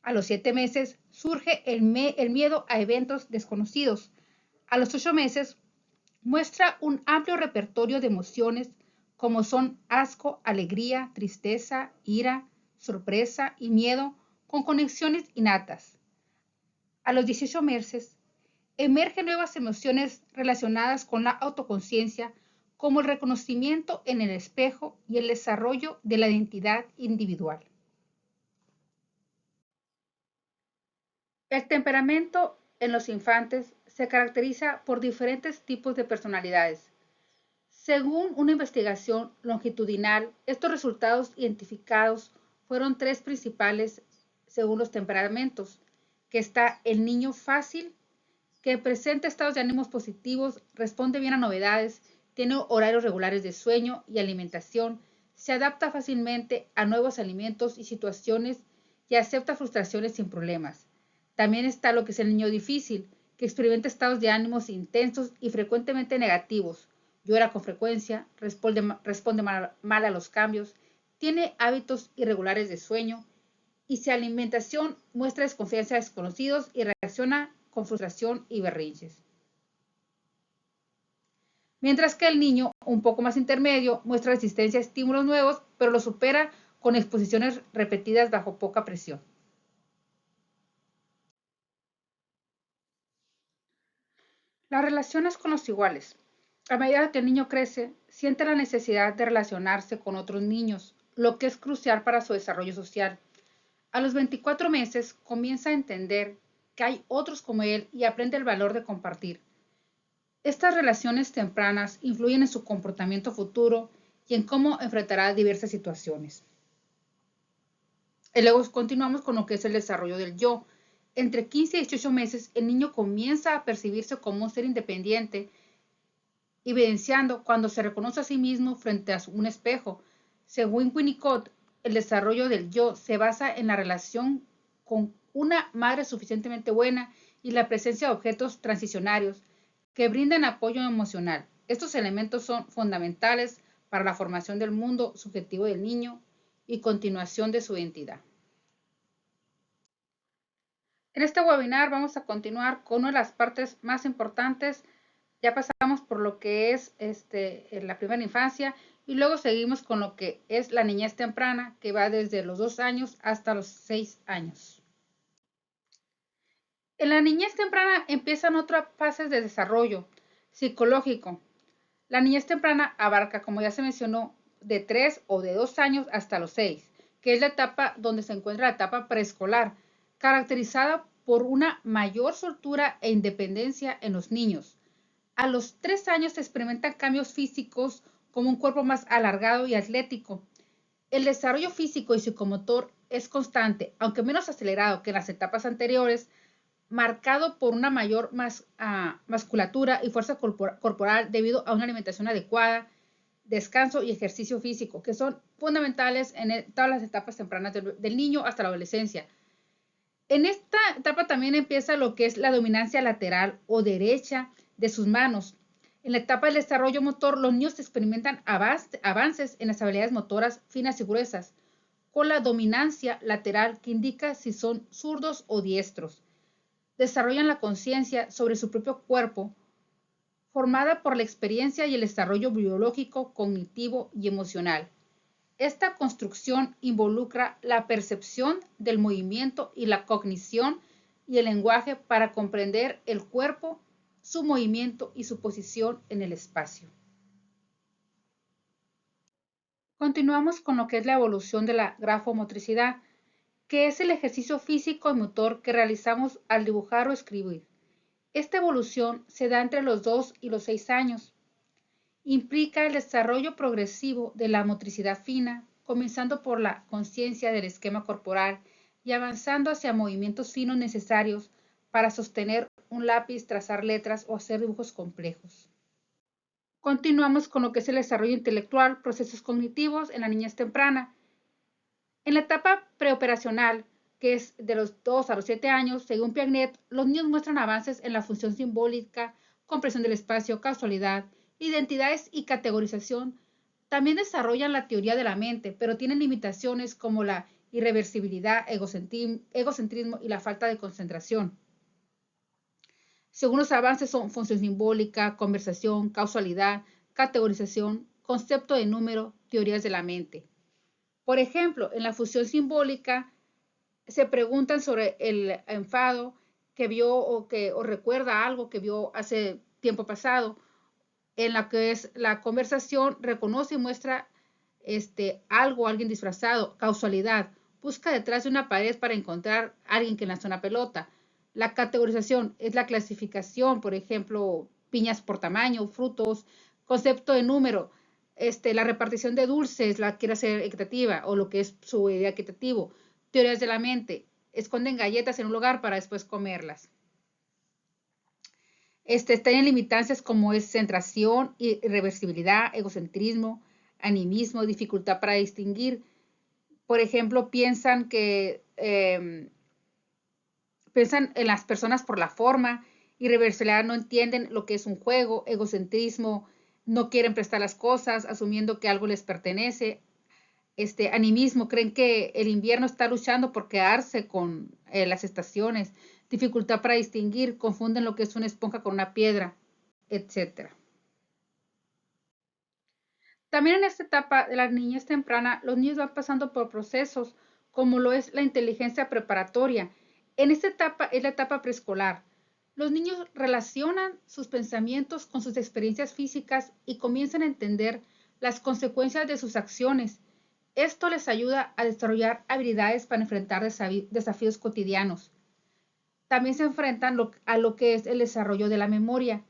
Speaker 1: A los 7 meses, surge el miedo a eventos desconocidos. A los 8 meses, muestra un amplio repertorio de emociones como son asco, alegría, tristeza, ira, sorpresa y miedo con conexiones innatas. A los 18 meses, emergen nuevas emociones relacionadas con la autoconciencia, como el reconocimiento en el espejo y el desarrollo de la identidad individual. El temperamento en los infantes se caracteriza por diferentes tipos de personalidades. Según una investigación longitudinal, estos resultados identificados fueron tres principales según los temperamentos, que está el niño fácil, que presenta estados de ánimos positivos, responde bien a novedades, tiene horarios regulares de sueño y alimentación, se adapta fácilmente a nuevos alimentos y situaciones y acepta frustraciones sin problemas. También está lo que es el niño difícil, que experimenta estados de ánimos intensos y frecuentemente negativos, llora con frecuencia, responde mal a los cambios, tiene hábitos irregulares de sueño y si alimentación muestra desconfianza a desconocidos y reacciona con frustración y berrinches. Mientras que el niño, un poco más intermedio, muestra resistencia a estímulos nuevos, pero lo supera con exposiciones repetidas bajo poca presión. Las relaciones con los iguales. A medida que el niño crece, siente la necesidad de relacionarse con otros niños, lo que es crucial para su desarrollo social. A los 24 meses comienza a entender que hay otros como él y aprende el valor de compartir. Estas relaciones tempranas influyen en su comportamiento futuro y en cómo enfrentará diversas situaciones. Y luego continuamos con lo que es el desarrollo del yo. Entre 15 y 18 meses, el niño comienza a percibirse como un ser independiente, evidenciando cuando se reconoce a sí mismo frente a un espejo. Según Winnicott, el desarrollo del yo se basa en la relación con una madre suficientemente buena y la presencia de objetos transicionarios que brindan apoyo emocional. Estos elementos son fundamentales para la formación del mundo subjetivo del niño y continuación de su identidad. En este webinar vamos a continuar con una de las partes más importantes Ya pasamos por lo que es la primera infancia y luego seguimos con lo que es la niñez temprana, que va desde los 2 años hasta los 6 años. En la niñez temprana empiezan otras fases de desarrollo psicológico. La niñez temprana abarca, como ya se mencionó, de 3 o de 2 años hasta los 6, que es la etapa donde se encuentra la etapa preescolar, caracterizada por una mayor soltura e independencia en los niños. A los 3 años se experimentan cambios físicos como un cuerpo más alargado y atlético. El desarrollo físico y psicomotor es constante, aunque menos acelerado que en las etapas anteriores, marcado por una mayor musculatura y fuerza corporal debido a una alimentación adecuada, descanso y ejercicio físico, que son fundamentales en todas las etapas tempranas del niño hasta la adolescencia. En esta etapa también empieza lo que es la dominancia lateral o derecha de sus manos. En la etapa del desarrollo motor, los niños experimentan avances en las habilidades motoras finas y gruesas, con la dominancia lateral que indica si son zurdos o diestros. Desarrollan la conciencia sobre su propio cuerpo, formada por la experiencia y el desarrollo biológico, cognitivo y emocional. Esta construcción involucra la percepción del movimiento y la cognición y el lenguaje para comprender el cuerpo, su movimiento y su posición en el espacio. Continuamos con lo que es la evolución de la grafomotricidad, que es el ejercicio físico y motor que realizamos al dibujar o escribir. Esta evolución se da entre los 2 y los 6 años. Implica el desarrollo progresivo de la motricidad fina, comenzando por la conciencia del esquema corporal y avanzando hacia movimientos finos necesarios para sostener un lápiz, trazar letras o hacer dibujos complejos. Continuamos con lo que es el desarrollo intelectual, procesos cognitivos en la niñez temprana. En la etapa preoperacional, que es de los 2 a los 7 años, según Piaget, los niños muestran avances en la función simbólica, comprensión del espacio, causalidad, identidades y categorización. También desarrollan la teoría de la mente, pero tienen limitaciones como la irreversibilidad, egocentrismo y la falta de concentración. Según los avances son función simbólica, conversación, causalidad, categorización, concepto de número, teorías de la mente. Por ejemplo, en la función simbólica se preguntan sobre el enfado que vio o recuerda algo que vio hace tiempo pasado. En la que es la conversación, reconoce y muestra algo, alguien disfrazado, causalidad. Busca detrás de una pared para encontrar a alguien que lanzó una pelota. La categorización es la clasificación, por ejemplo, piñas por tamaño, frutos, concepto de número, la repartición de dulces, la quiere hacer equitativa o lo que es su idea equitativo. Teorías de la mente, esconden galletas en un lugar para después comerlas. Tienen limitancias como es centración, irreversibilidad, egocentrismo, animismo, dificultad para distinguir. Por ejemplo, piensan en las personas por la forma, irreversibilidad no entienden lo que es un juego, egocentrismo no quieren prestar las cosas, asumiendo que algo les pertenece. Animismo, creen que el invierno está luchando por quedarse con las estaciones, dificultad para distinguir, confunden lo que es una esponja con una piedra, etc. También en esta etapa de la niñez temprana, los niños van pasando por procesos como lo es la inteligencia preparatoria. En esta etapa es la etapa preescolar. Los niños relacionan sus pensamientos con sus experiencias físicas y comienzan a entender las consecuencias de sus acciones. Esto les ayuda a desarrollar habilidades para enfrentar desafíos cotidianos. También se enfrentan a lo que es el desarrollo de la memoria.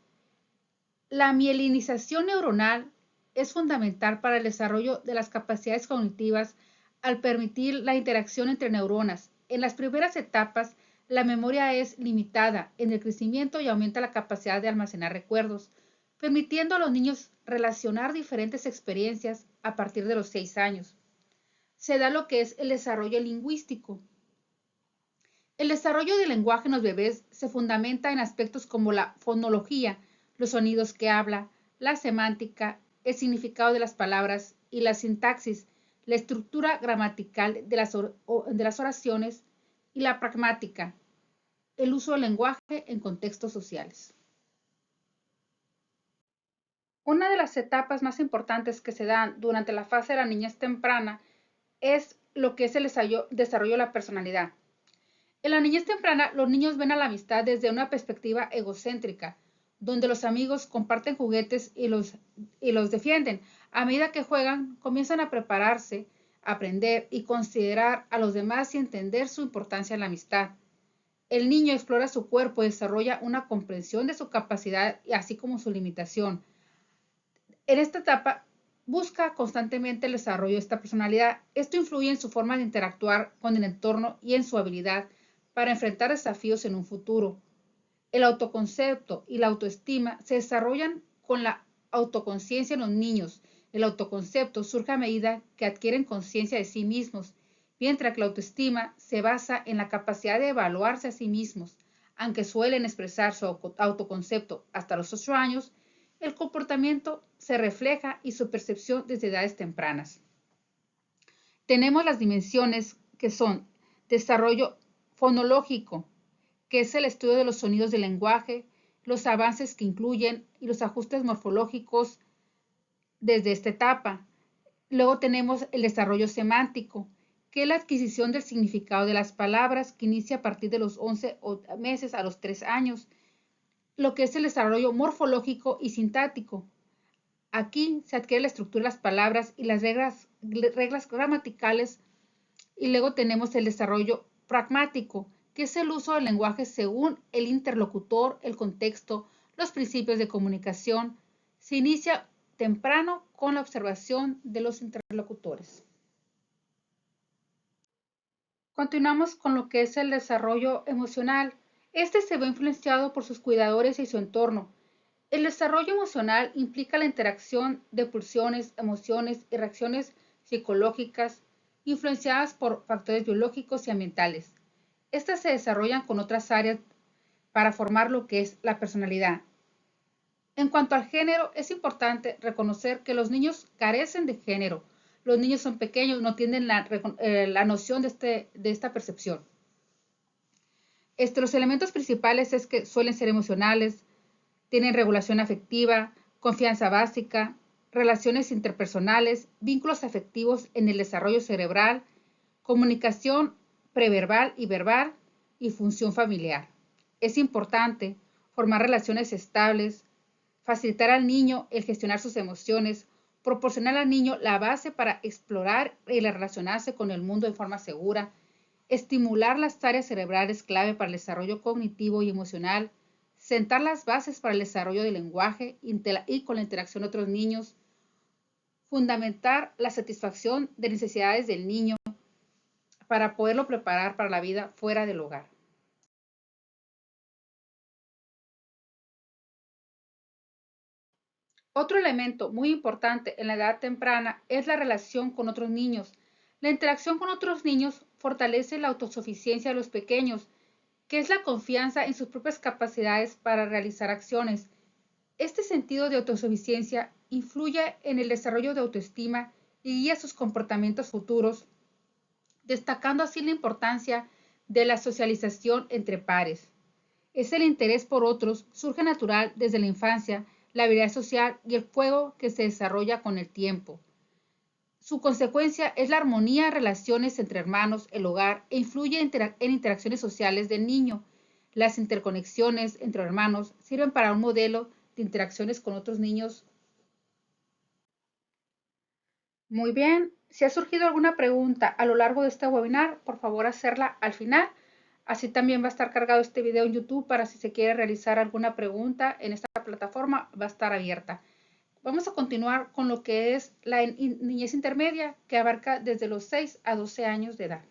Speaker 1: La mielinización neuronal es fundamental para el desarrollo de las capacidades cognitivas al permitir la interacción entre neuronas. En las primeras etapas, la memoria es limitada en el crecimiento y aumenta la capacidad de almacenar recuerdos, permitiendo a los niños relacionar diferentes experiencias a partir de los 6 años. Se da lo que es el desarrollo lingüístico. El desarrollo del lenguaje en los bebés se fundamenta en aspectos como la fonología, los sonidos que habla, la semántica, el significado de las palabras y la sintaxis, la estructura gramatical de las oraciones y la pragmática, el uso del lenguaje en contextos sociales. Una de las etapas más importantes que se dan durante la fase de la niñez temprana es lo que es el desarrollo de la personalidad. En la niñez temprana, los niños ven a la amistad desde una perspectiva egocéntrica, donde los amigos comparten juguetes y los defienden. A medida que juegan, comienzan a prepararse, a aprender y considerar a los demás y entender su importancia en la amistad. El niño explora su cuerpo y desarrolla una comprensión de su capacidad, así como su limitación. En esta etapa busca constantemente el desarrollo de esta personalidad. Esto influye en su forma de interactuar con el entorno y en su habilidad para enfrentar desafíos en un futuro. El autoconcepto y la autoestima se desarrollan con la autoconciencia en los niños. El autoconcepto surge a medida que adquieren conciencia de sí mismos, mientras que la autoestima se basa en la capacidad de evaluarse a sí mismos. Aunque suelen expresar su autoconcepto hasta los 8 años, el comportamiento se refleja y su percepción desde edades tempranas. Tenemos las dimensiones que son desarrollo fonológico, que es el estudio de los sonidos del lenguaje, los avances que incluyen y los ajustes morfológicos desde esta etapa. Luego tenemos el desarrollo semántico, que es la adquisición del significado de las palabras, que inicia a partir de los 11 meses a los 3 años. Lo que es el desarrollo morfológico y sintáctico. Aquí se adquiere la estructura de las palabras y las reglas gramaticales. Y luego tenemos el desarrollo pragmático, que es el uso del lenguaje según el interlocutor, el contexto, los principios de comunicación. Se inicia temprano con la observación de los interlocutores. Continuamos con lo que es el desarrollo emocional. Este se ve influenciado por sus cuidadores y su entorno. El desarrollo emocional implica la interacción de pulsiones, emociones y reacciones psicológicas influenciadas por factores biológicos y ambientales. Estas se desarrollan con otras áreas para formar lo que es la personalidad. En cuanto al género, es importante reconocer que los niños carecen de género. Los niños son pequeños, no tienen la noción de esta percepción. Los elementos principales es que suelen ser emocionales, tienen regulación afectiva, confianza básica, relaciones interpersonales, vínculos afectivos en el desarrollo cerebral, comunicación preverbal y verbal y función familiar. Es importante formar relaciones estables, facilitar al niño el gestionar sus emociones, proporcionar al niño la base para explorar y relacionarse con el mundo de forma segura, estimular las áreas cerebrales clave para el desarrollo cognitivo y emocional, sentar las bases para el desarrollo del lenguaje y con la interacción de otros niños, fundamentar la satisfacción de necesidades del niño para poderlo preparar para la vida fuera del hogar. Otro elemento muy importante en la edad temprana es la relación con otros niños. La interacción con otros niños fortalece la autosuficiencia de los pequeños, que es la confianza en sus propias capacidades para realizar acciones. Este sentido de autosuficiencia influye en el desarrollo de autoestima y guía sus comportamientos futuros, destacando así la importancia de la socialización entre pares. Es el interés por otros, surge natural desde la infancia, la habilidad social y el juego que se desarrolla con el tiempo. Su consecuencia es la armonía de relaciones entre hermanos, el hogar e influye en interacciones sociales del niño. Las interconexiones entre hermanos sirven para un modelo de interacciones con otros niños. Muy bien, si ha surgido alguna pregunta a lo largo de este webinar, por favor hacerla al final. Así también va a estar cargado este video en YouTube para si se quiere realizar alguna pregunta en esta plataforma, va a estar abierta. Vamos a continuar con lo que es la niñez intermedia, que abarca desde los 6 a 12 años de edad.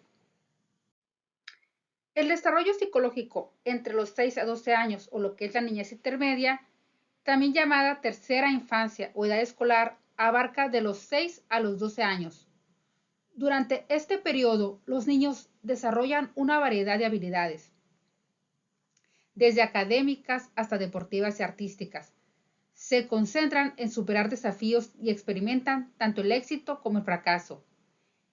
Speaker 1: El desarrollo psicológico entre los 6 a 12 años, o lo que es la niñez intermedia, también llamada tercera infancia o edad escolar, abarca de los 6 a los 12 años. Durante este periodo, los niños desarrollan una variedad de habilidades, desde académicas hasta deportivas y artísticas. Se concentran en superar desafíos y experimentan tanto el éxito como el fracaso.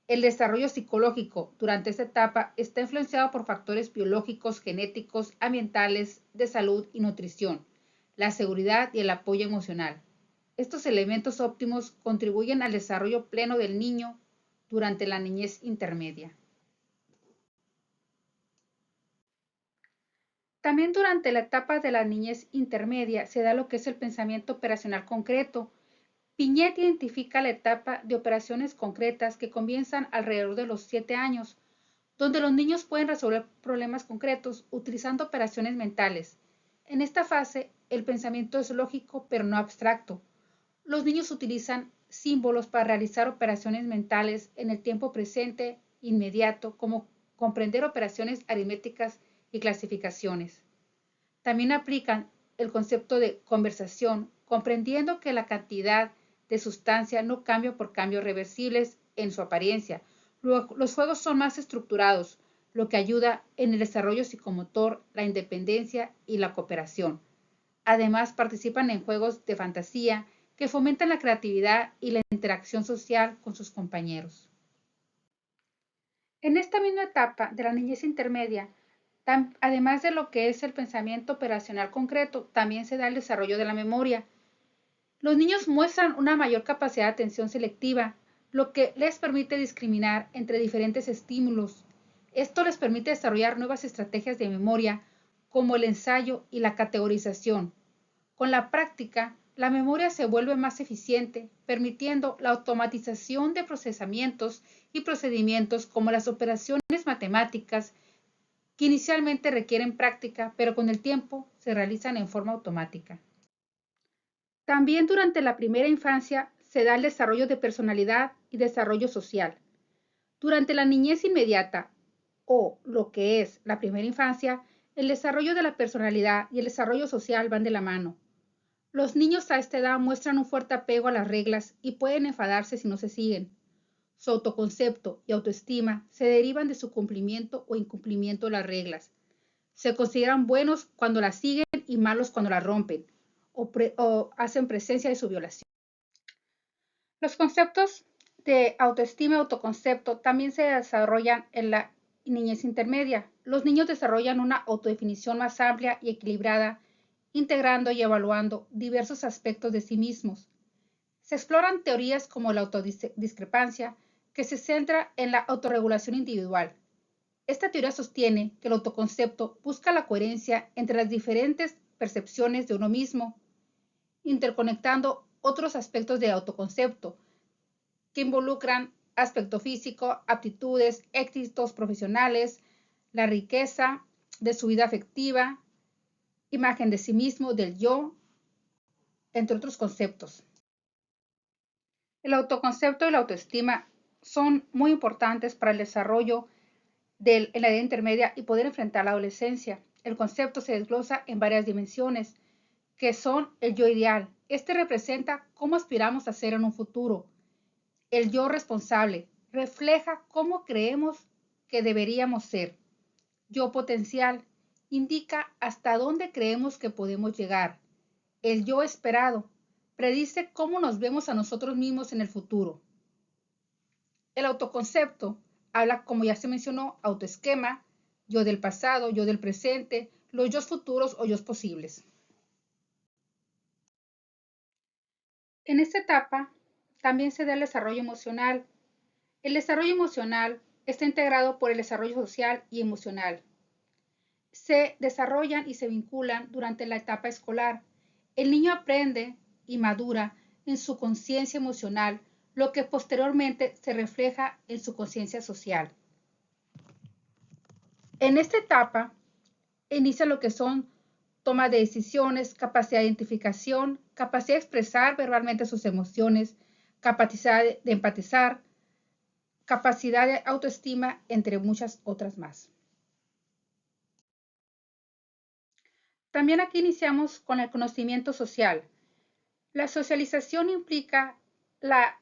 Speaker 1: El desarrollo psicológico durante esta etapa está influenciado por factores biológicos, genéticos, ambientales, de salud y nutrición, la seguridad y el apoyo emocional. estos elementos óptimos contribuyen al desarrollo pleno del niño durante la niñez intermedia. También durante la etapa de la niñez intermedia se da lo que es el pensamiento operacional concreto. Piñet identifica la etapa de operaciones concretas que comienzan alrededor de los 7 años, donde los niños pueden resolver problemas concretos utilizando operaciones mentales. En esta fase, el pensamiento es lógico pero no abstracto. Los niños utilizan símbolos para realizar operaciones mentales en el tiempo presente, inmediato, como comprender operaciones aritméticas y clasificaciones. También aplican el concepto de conversación, comprendiendo que la cantidad de sustancia no cambia por cambios reversibles en su apariencia. Los juegos son más estructurados, lo que ayuda en el desarrollo psicomotor, la independencia y la cooperación. Además, participan en juegos de fantasía que fomentan la creatividad y la interacción social con sus compañeros. En esta misma etapa de la niñez intermedia, además de lo que es el pensamiento operacional concreto, también se da el desarrollo de la memoria. Los niños muestran una mayor capacidad de atención selectiva, lo que les permite discriminar entre diferentes estímulos. Esto les permite desarrollar nuevas estrategias de memoria, como el ensayo y la categorización. Con la práctica, la memoria se vuelve más eficiente, permitiendo la automatización de procesamientos y procedimientos como las operaciones matemáticas, que inicialmente requieren práctica, pero con el tiempo se realizan en forma automática. También durante la primera infancia se da el desarrollo de personalidad y desarrollo social. Durante la niñez inmediata, o lo que es la primera infancia, el desarrollo de la personalidad y el desarrollo social van de la mano. Los niños a esta edad muestran un fuerte apego a las reglas y pueden enfadarse si no se siguen. Su autoconcepto y autoestima se derivan de su cumplimiento o incumplimiento de las reglas. Se consideran buenos cuando las siguen y malos cuando las rompen o hacen presencia de su violación. Los conceptos de autoestima y autoconcepto también se desarrollan en la niñez intermedia. Los niños desarrollan una autodefinición más amplia y equilibrada, integrando y evaluando diversos aspectos de sí mismos. Se exploran teorías como la autodiscrepancia, que se centra en la autorregulación individual. Esta teoría sostiene que el autoconcepto busca la coherencia entre las diferentes percepciones de uno mismo, interconectando otros aspectos de autoconcepto que involucran aspecto físico, aptitudes, éxitos profesionales, la riqueza de su vida afectiva, imagen de sí mismo, del yo, entre otros conceptos. El autoconcepto y la autoestima son muy importantes para el desarrollo en la edad intermedia y poder enfrentar la adolescencia. El concepto se desglosa en varias dimensiones, que son el yo ideal. Este representa cómo aspiramos a ser en un futuro. El yo responsable refleja cómo creemos que deberíamos ser. Yo potencial indica hasta dónde creemos que podemos llegar. El yo esperado predice cómo nos vemos a nosotros mismos en el futuro. El autoconcepto habla, como ya se mencionó, autoesquema, yo del pasado, yo del presente, los yo futuros o yo posibles. En esta etapa también se da el desarrollo emocional. El desarrollo emocional está integrado por el desarrollo social y emocional. Se desarrollan y se vinculan durante la etapa escolar. El niño aprende y madura en su conciencia emocional, lo que posteriormente se refleja en su conciencia social. En esta etapa inicia lo que son toma de decisiones, capacidad de identificación, capacidad de expresar verbalmente sus emociones, capacidad de empatizar, capacidad de autoestima, entre muchas otras más. También aquí iniciamos con el conocimiento social. La socialización implica la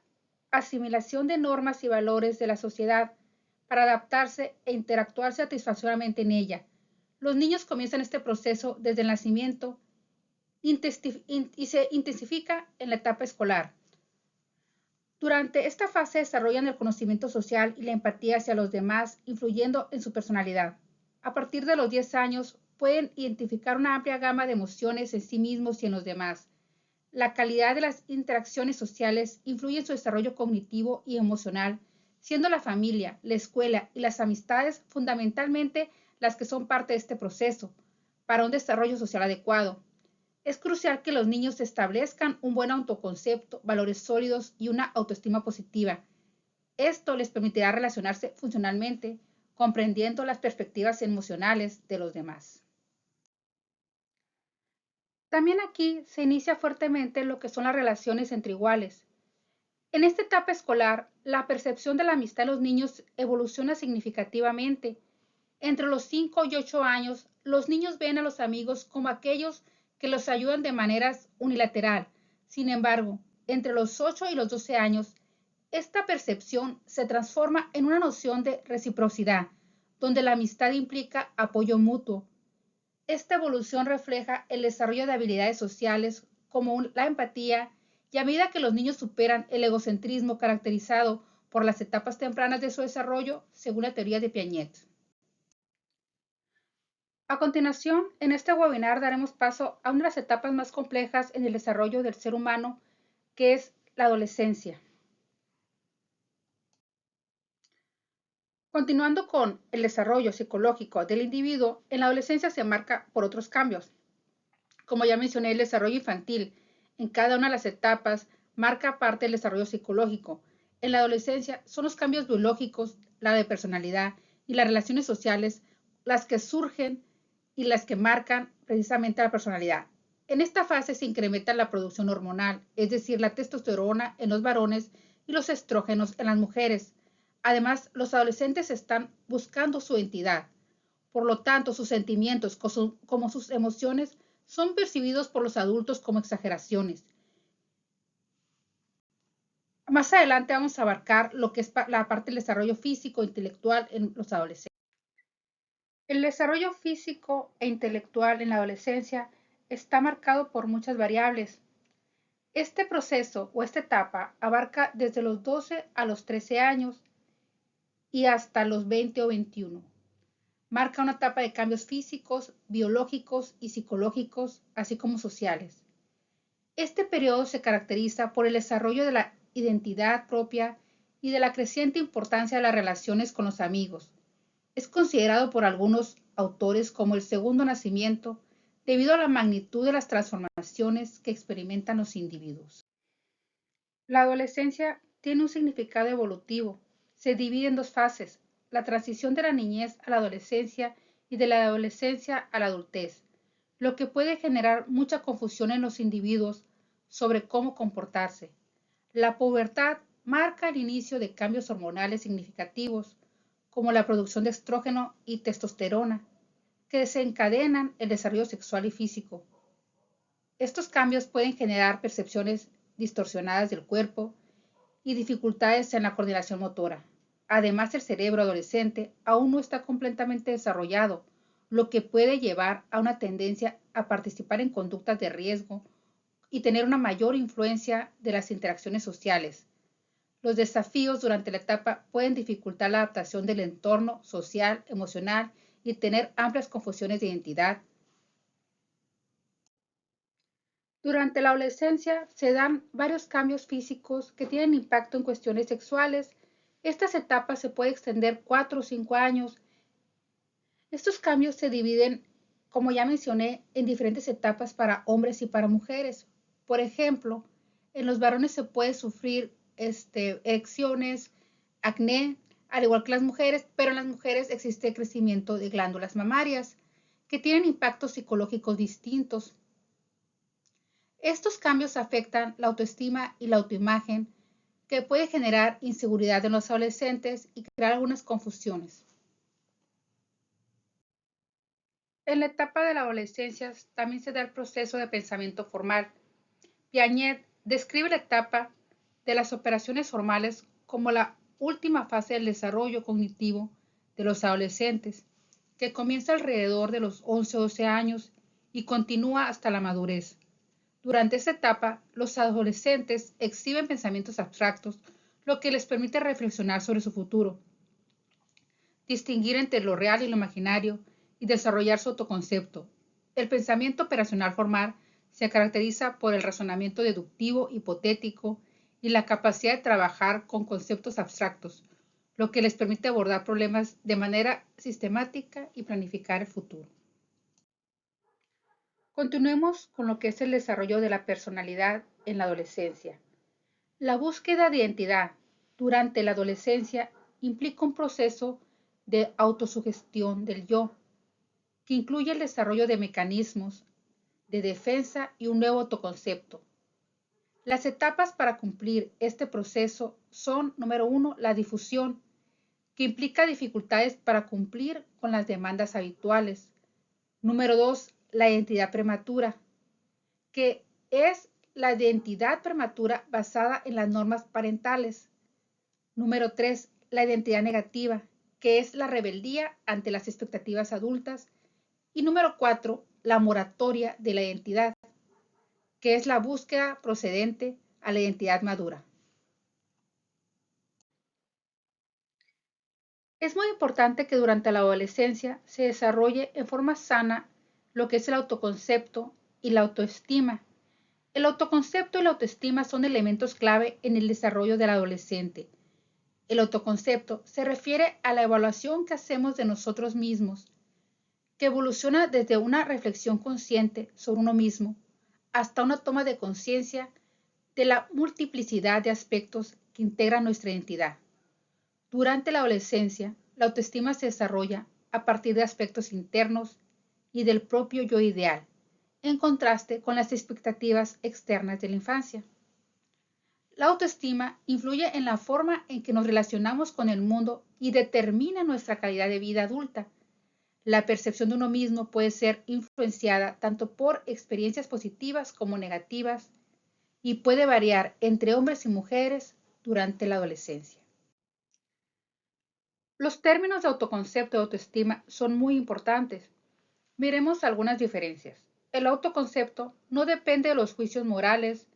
Speaker 1: asimilación de normas y valores de la sociedad para adaptarse e interactuar satisfactoriamente en ella. Los niños comienzan este proceso desde el nacimiento y se intensifica en la etapa escolar. Durante esta fase desarrollan el conocimiento social y la empatía hacia los demás, influyendo en su personalidad. A partir de los 10 años pueden identificar una amplia gama de emociones en sí mismos y en los demás. La calidad de las interacciones sociales influye en su desarrollo cognitivo y emocional, siendo la familia, la escuela y las amistades fundamentalmente las que son parte de este proceso para un desarrollo social adecuado. Es crucial que los niños establezcan un buen autoconcepto, valores sólidos y una autoestima positiva. Esto les permitirá relacionarse funcionalmente, comprendiendo las perspectivas emocionales de los demás. También aquí se inicia fuertemente lo que son las relaciones entre iguales. En esta etapa escolar, la percepción de la amistad de los niños evoluciona significativamente. Entre los 5 y 8 años, los niños ven a los amigos como aquellos que los ayudan de maneras unilateral. Sin embargo, entre los 8 y los 12 años, esta percepción se transforma en una noción de reciprocidad, donde la amistad implica apoyo mutuo. Esta evolución refleja el desarrollo de habilidades sociales como la empatía, y a medida que los niños superan el egocentrismo caracterizado por las etapas tempranas de su desarrollo, según la teoría de Piaget. A continuación, en este webinar daremos paso a una de las etapas más complejas en el desarrollo del ser humano, que es la adolescencia. Continuando con el desarrollo psicológico del individuo, en la adolescencia se marca por otros cambios. Como ya mencioné, el desarrollo infantil en cada una de las etapas marca parte del desarrollo psicológico. En la adolescencia son los cambios biológicos, la de personalidad y las relaciones sociales las que surgen y las que marcan precisamente la personalidad. En esta fase se incrementa la producción hormonal, es decir, la testosterona en los varones y los estrógenos en las mujeres. Además, los adolescentes están buscando su identidad. Por lo tanto, sus sentimientos, como sus emociones, son percibidos por los adultos como exageraciones. Más adelante vamos a abarcar lo que es la parte del desarrollo físico e intelectual en los adolescentes. El desarrollo físico e intelectual en la adolescencia está marcado por muchas variables. Este proceso o esta etapa abarca desde los 12 a los 13 años y hasta los 20 o 21. Marca una etapa de cambios físicos, biológicos y psicológicos, así como sociales. Este periodo se caracteriza por el desarrollo de la identidad propia y de la creciente importancia de las relaciones con los amigos. Es considerado por algunos autores como el segundo nacimiento debido a la magnitud de las transformaciones que experimentan los individuos. La adolescencia tiene un significado evolutivo. Se divide en dos fases: la transición de la niñez a la adolescencia y de la adolescencia a la adultez, lo que puede generar mucha confusión en los individuos sobre cómo comportarse. La pubertad marca el inicio de cambios hormonales significativos, como la producción de estrógeno y testosterona, que desencadenan el desarrollo sexual y físico. Estos cambios pueden generar percepciones distorsionadas del cuerpo y dificultades en la coordinación motora. Además, el cerebro adolescente aún no está completamente desarrollado, lo que puede llevar a una tendencia a participar en conductas de riesgo y tener una mayor influencia de las interacciones sociales. Los desafíos durante la etapa pueden dificultar la adaptación del entorno social, emocional y tener amplias confusiones de identidad. Durante la adolescencia se dan varios cambios físicos que tienen impacto en cuestiones sexuales. Estas etapas se pueden extender 4 o 5 años. Estos cambios se dividen, como ya mencioné, en diferentes etapas para hombres y para mujeres. Por ejemplo, en los varones se puede sufrir erecciones, acné, al igual que las mujeres, pero en las mujeres existe crecimiento de glándulas mamarias, que tienen impactos psicológicos distintos. Estos cambios afectan la autoestima y la autoimagen, que puede generar inseguridad en los adolescentes y crear algunas confusiones. En la etapa de la adolescencia también se da el proceso de pensamiento formal. Piaget describe la etapa de las operaciones formales como la última fase del desarrollo cognitivo de los adolescentes, que comienza alrededor de los 11 o 12 años y continúa hasta la madurez. Durante esta etapa, los adolescentes exhiben pensamientos abstractos, lo que les permite reflexionar sobre su futuro, distinguir entre lo real y lo imaginario y desarrollar su autoconcepto. El pensamiento operacional formal Se caracteriza por el razonamiento deductivo, hipotético y la capacidad de trabajar con conceptos abstractos, lo que les permite abordar problemas de manera sistemática y planificar el futuro. Continuemos con lo que es el desarrollo de la personalidad en la adolescencia. La búsqueda de identidad durante la adolescencia implica un proceso de autosugestión del yo, que incluye el desarrollo de mecanismos de defensa y un nuevo autoconcepto. Las etapas para cumplir este proceso son, número uno, la difusión, que implica dificultades para cumplir con las demandas habituales. Número dos, la identidad prematura, que es la identidad prematura basada en las normas parentales. Número 3, la identidad negativa, que es la rebeldía ante las expectativas adultas. Y número 4, la moratoria de la identidad, que es la búsqueda procedente a la identidad madura. Es muy importante que durante la adolescencia se desarrolle en forma sana lo que es el autoconcepto y la autoestima. El autoconcepto y la autoestima son elementos clave en el desarrollo del adolescente. El autoconcepto se refiere a la evaluación que hacemos de nosotros mismos, que evoluciona desde una reflexión consciente sobre uno mismo hasta una toma de conciencia de la multiplicidad de aspectos que integran nuestra identidad. Durante la adolescencia, la autoestima se desarrolla a partir de aspectos internos y del propio yo ideal, en contraste con las expectativas externas de la infancia. La autoestima influye en la forma en que nos relacionamos con el mundo y determina nuestra calidad de vida adulta. La percepción de uno mismo puede ser influenciada tanto por experiencias positivas como negativas y puede variar entre hombres y mujeres durante la adolescencia. Los términos de autoconcepto y autoestima son muy importantes. Miremos algunas diferencias. El autoconcepto no depende de los juicios morales,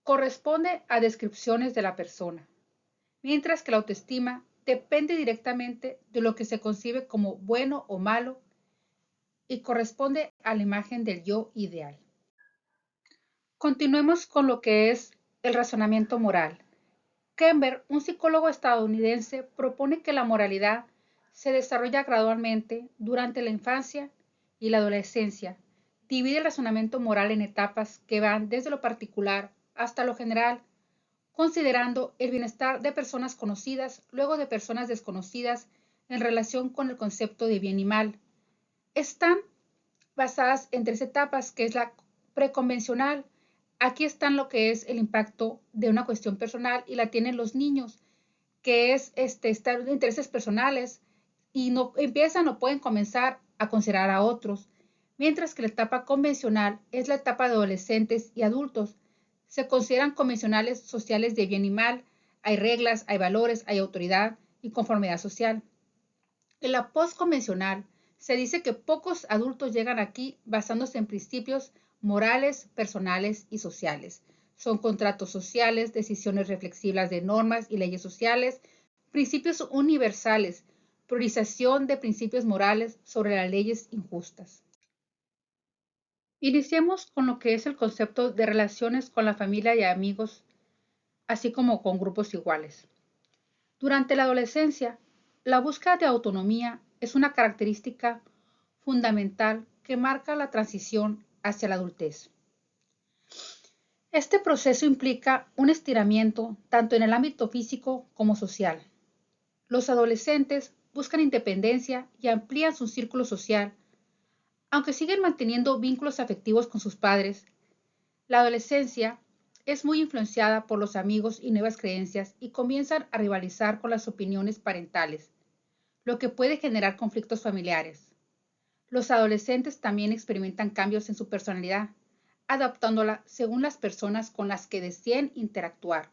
Speaker 1: corresponde a descripciones de la persona, mientras que la autoestima depende directamente de lo que se concibe como bueno o malo y corresponde a la imagen del yo ideal. Continuemos con lo que es el razonamiento moral. Kember, un psicólogo estadounidense, propone que la moralidad se desarrolla gradualmente durante la infancia y la adolescencia. Divide el razonamiento moral en etapas que van desde lo particular hasta lo general, considerando el bienestar de personas conocidas, luego de personas desconocidas, en relación con el concepto de bien y mal. Están basadas en tres etapas, que es la preconvencional. Aquí están lo que es el impacto de una cuestión personal y la tienen los niños, que es estar de intereses personales y no empiezan o pueden comenzar a considerar a otros, mientras que la etapa convencional es la etapa de adolescentes y adultos. Se consideran convencionales sociales de bien y mal, hay reglas, hay valores, hay autoridad y conformidad social. En la postconvencional se dice que pocos adultos llegan aquí basándose en principios morales, personales y sociales. Son contratos sociales, decisiones reflexivas de normas y leyes sociales, principios universales, priorización de principios morales sobre las leyes injustas. Iniciemos con lo que es el concepto de relaciones con la familia y amigos, así como con grupos iguales. Durante la adolescencia, la búsqueda de autonomía es una característica fundamental que marca la transición hacia la adultez. Este proceso implica un estiramiento tanto en el ámbito físico como social. Los adolescentes buscan independencia y amplían su círculo social, aunque siguen manteniendo vínculos afectivos con sus padres. La adolescencia es muy influenciada por los amigos y nuevas creencias y comienzan a rivalizar con las opiniones parentales, lo que puede generar conflictos familiares. Los adolescentes también experimentan cambios en su personalidad, adaptándola según las personas con las que deseen interactuar,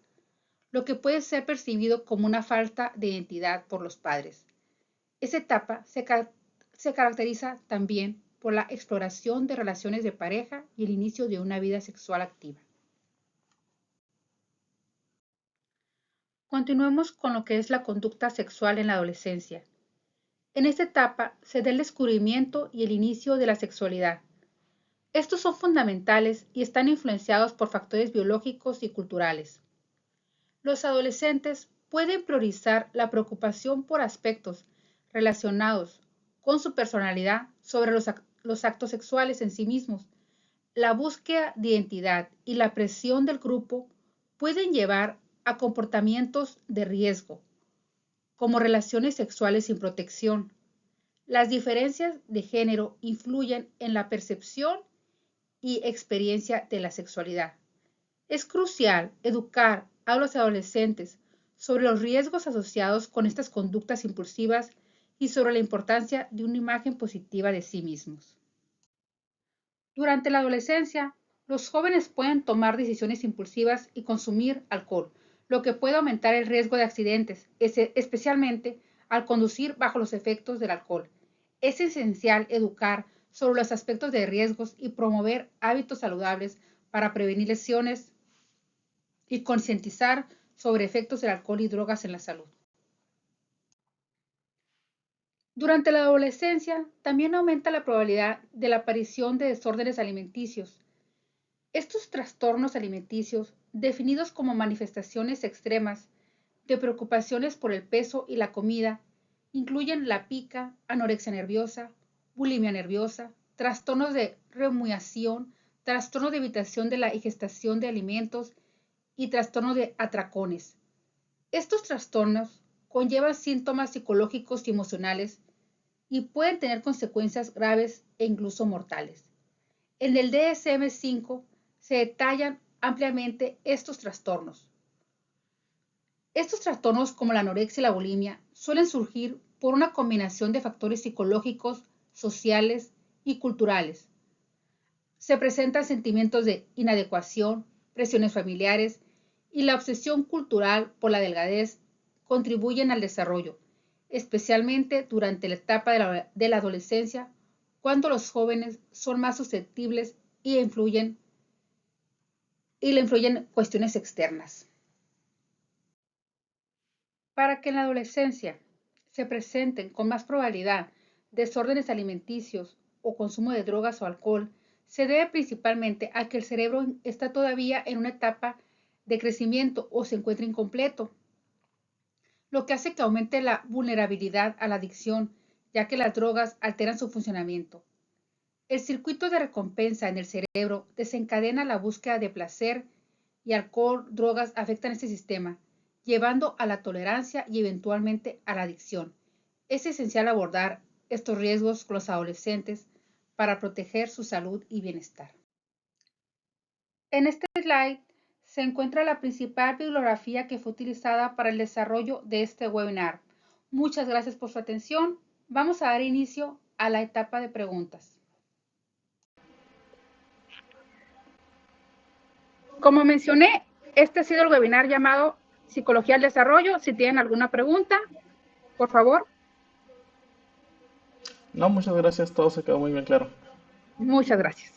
Speaker 1: lo que puede ser percibido como una falta de identidad por los padres. Esa etapa se caracteriza también por la exploración de relaciones de pareja y el inicio de una vida sexual activa. Continuemos con lo que es la conducta sexual en la adolescencia. En esta etapa se da el descubrimiento y el inicio de la sexualidad. Estos son fundamentales y están influenciados por factores biológicos y culturales. Los adolescentes pueden priorizar la preocupación por aspectos relacionados con su personalidad sobre los actos sexuales en sí mismos. La búsqueda de identidad y la presión del grupo pueden llevar a comportamientos de riesgo, como relaciones sexuales sin protección. Las diferencias de género influyen en la percepción y experiencia de la sexualidad. Es crucial educar a los adolescentes sobre los riesgos asociados con estas conductas impulsivas y sobre la importancia de una imagen positiva de sí mismos. Durante la adolescencia, los jóvenes pueden tomar decisiones impulsivas y consumir alcohol, lo que puede aumentar el riesgo de accidentes, especialmente al conducir bajo los efectos del alcohol. Es esencial educar sobre los aspectos de riesgos y promover hábitos saludables para prevenir lesiones y concientizar sobre efectos del alcohol y drogas en la salud. Durante la adolescencia, también aumenta la probabilidad de la aparición de desórdenes alimenticios. Estos trastornos alimenticios, definidos como manifestaciones extremas de preocupaciones por el peso y la comida, incluyen la pica, anorexia nerviosa, bulimia nerviosa, trastornos de rumiación, trastornos de evitación de la ingestación de alimentos y trastornos de atracones. Estos trastornos conllevan síntomas psicológicos y emocionales y pueden tener consecuencias graves e incluso mortales. En el DSM-5 se detallan ampliamente estos trastornos. Estos trastornos, como la anorexia y la bulimia, suelen surgir por una combinación de factores psicológicos, sociales y culturales. Se presentan sentimientos de inadecuación, presiones familiares y la obsesión cultural por la delgadez contribuyen al desarrollo, especialmente durante la etapa de la adolescencia, cuando los jóvenes son más susceptibles y le influyen cuestiones externas. Para que en la adolescencia se presenten con más probabilidad desórdenes alimenticios o consumo de drogas o alcohol, se debe principalmente a que el cerebro está todavía en una etapa de crecimiento o se encuentra incompleto, lo que hace que aumente la vulnerabilidad a la adicción, ya que las drogas alteran su funcionamiento. El circuito de recompensa en el cerebro desencadena la búsqueda de placer y alcohol, drogas afectan este sistema, llevando a la tolerancia y eventualmente a la adicción. Es esencial abordar estos riesgos con los adolescentes para proteger su salud y bienestar. En este slide se encuentra la principal bibliografía que fue utilizada para el desarrollo de este webinar. Muchas gracias por su atención. Vamos a dar inicio a la etapa de preguntas. Como mencioné, este ha sido el webinar llamado Psicología del Desarrollo. Si tienen alguna pregunta, por favor.
Speaker 2: No, muchas gracias, todo se quedó muy bien claro.
Speaker 1: Muchas gracias.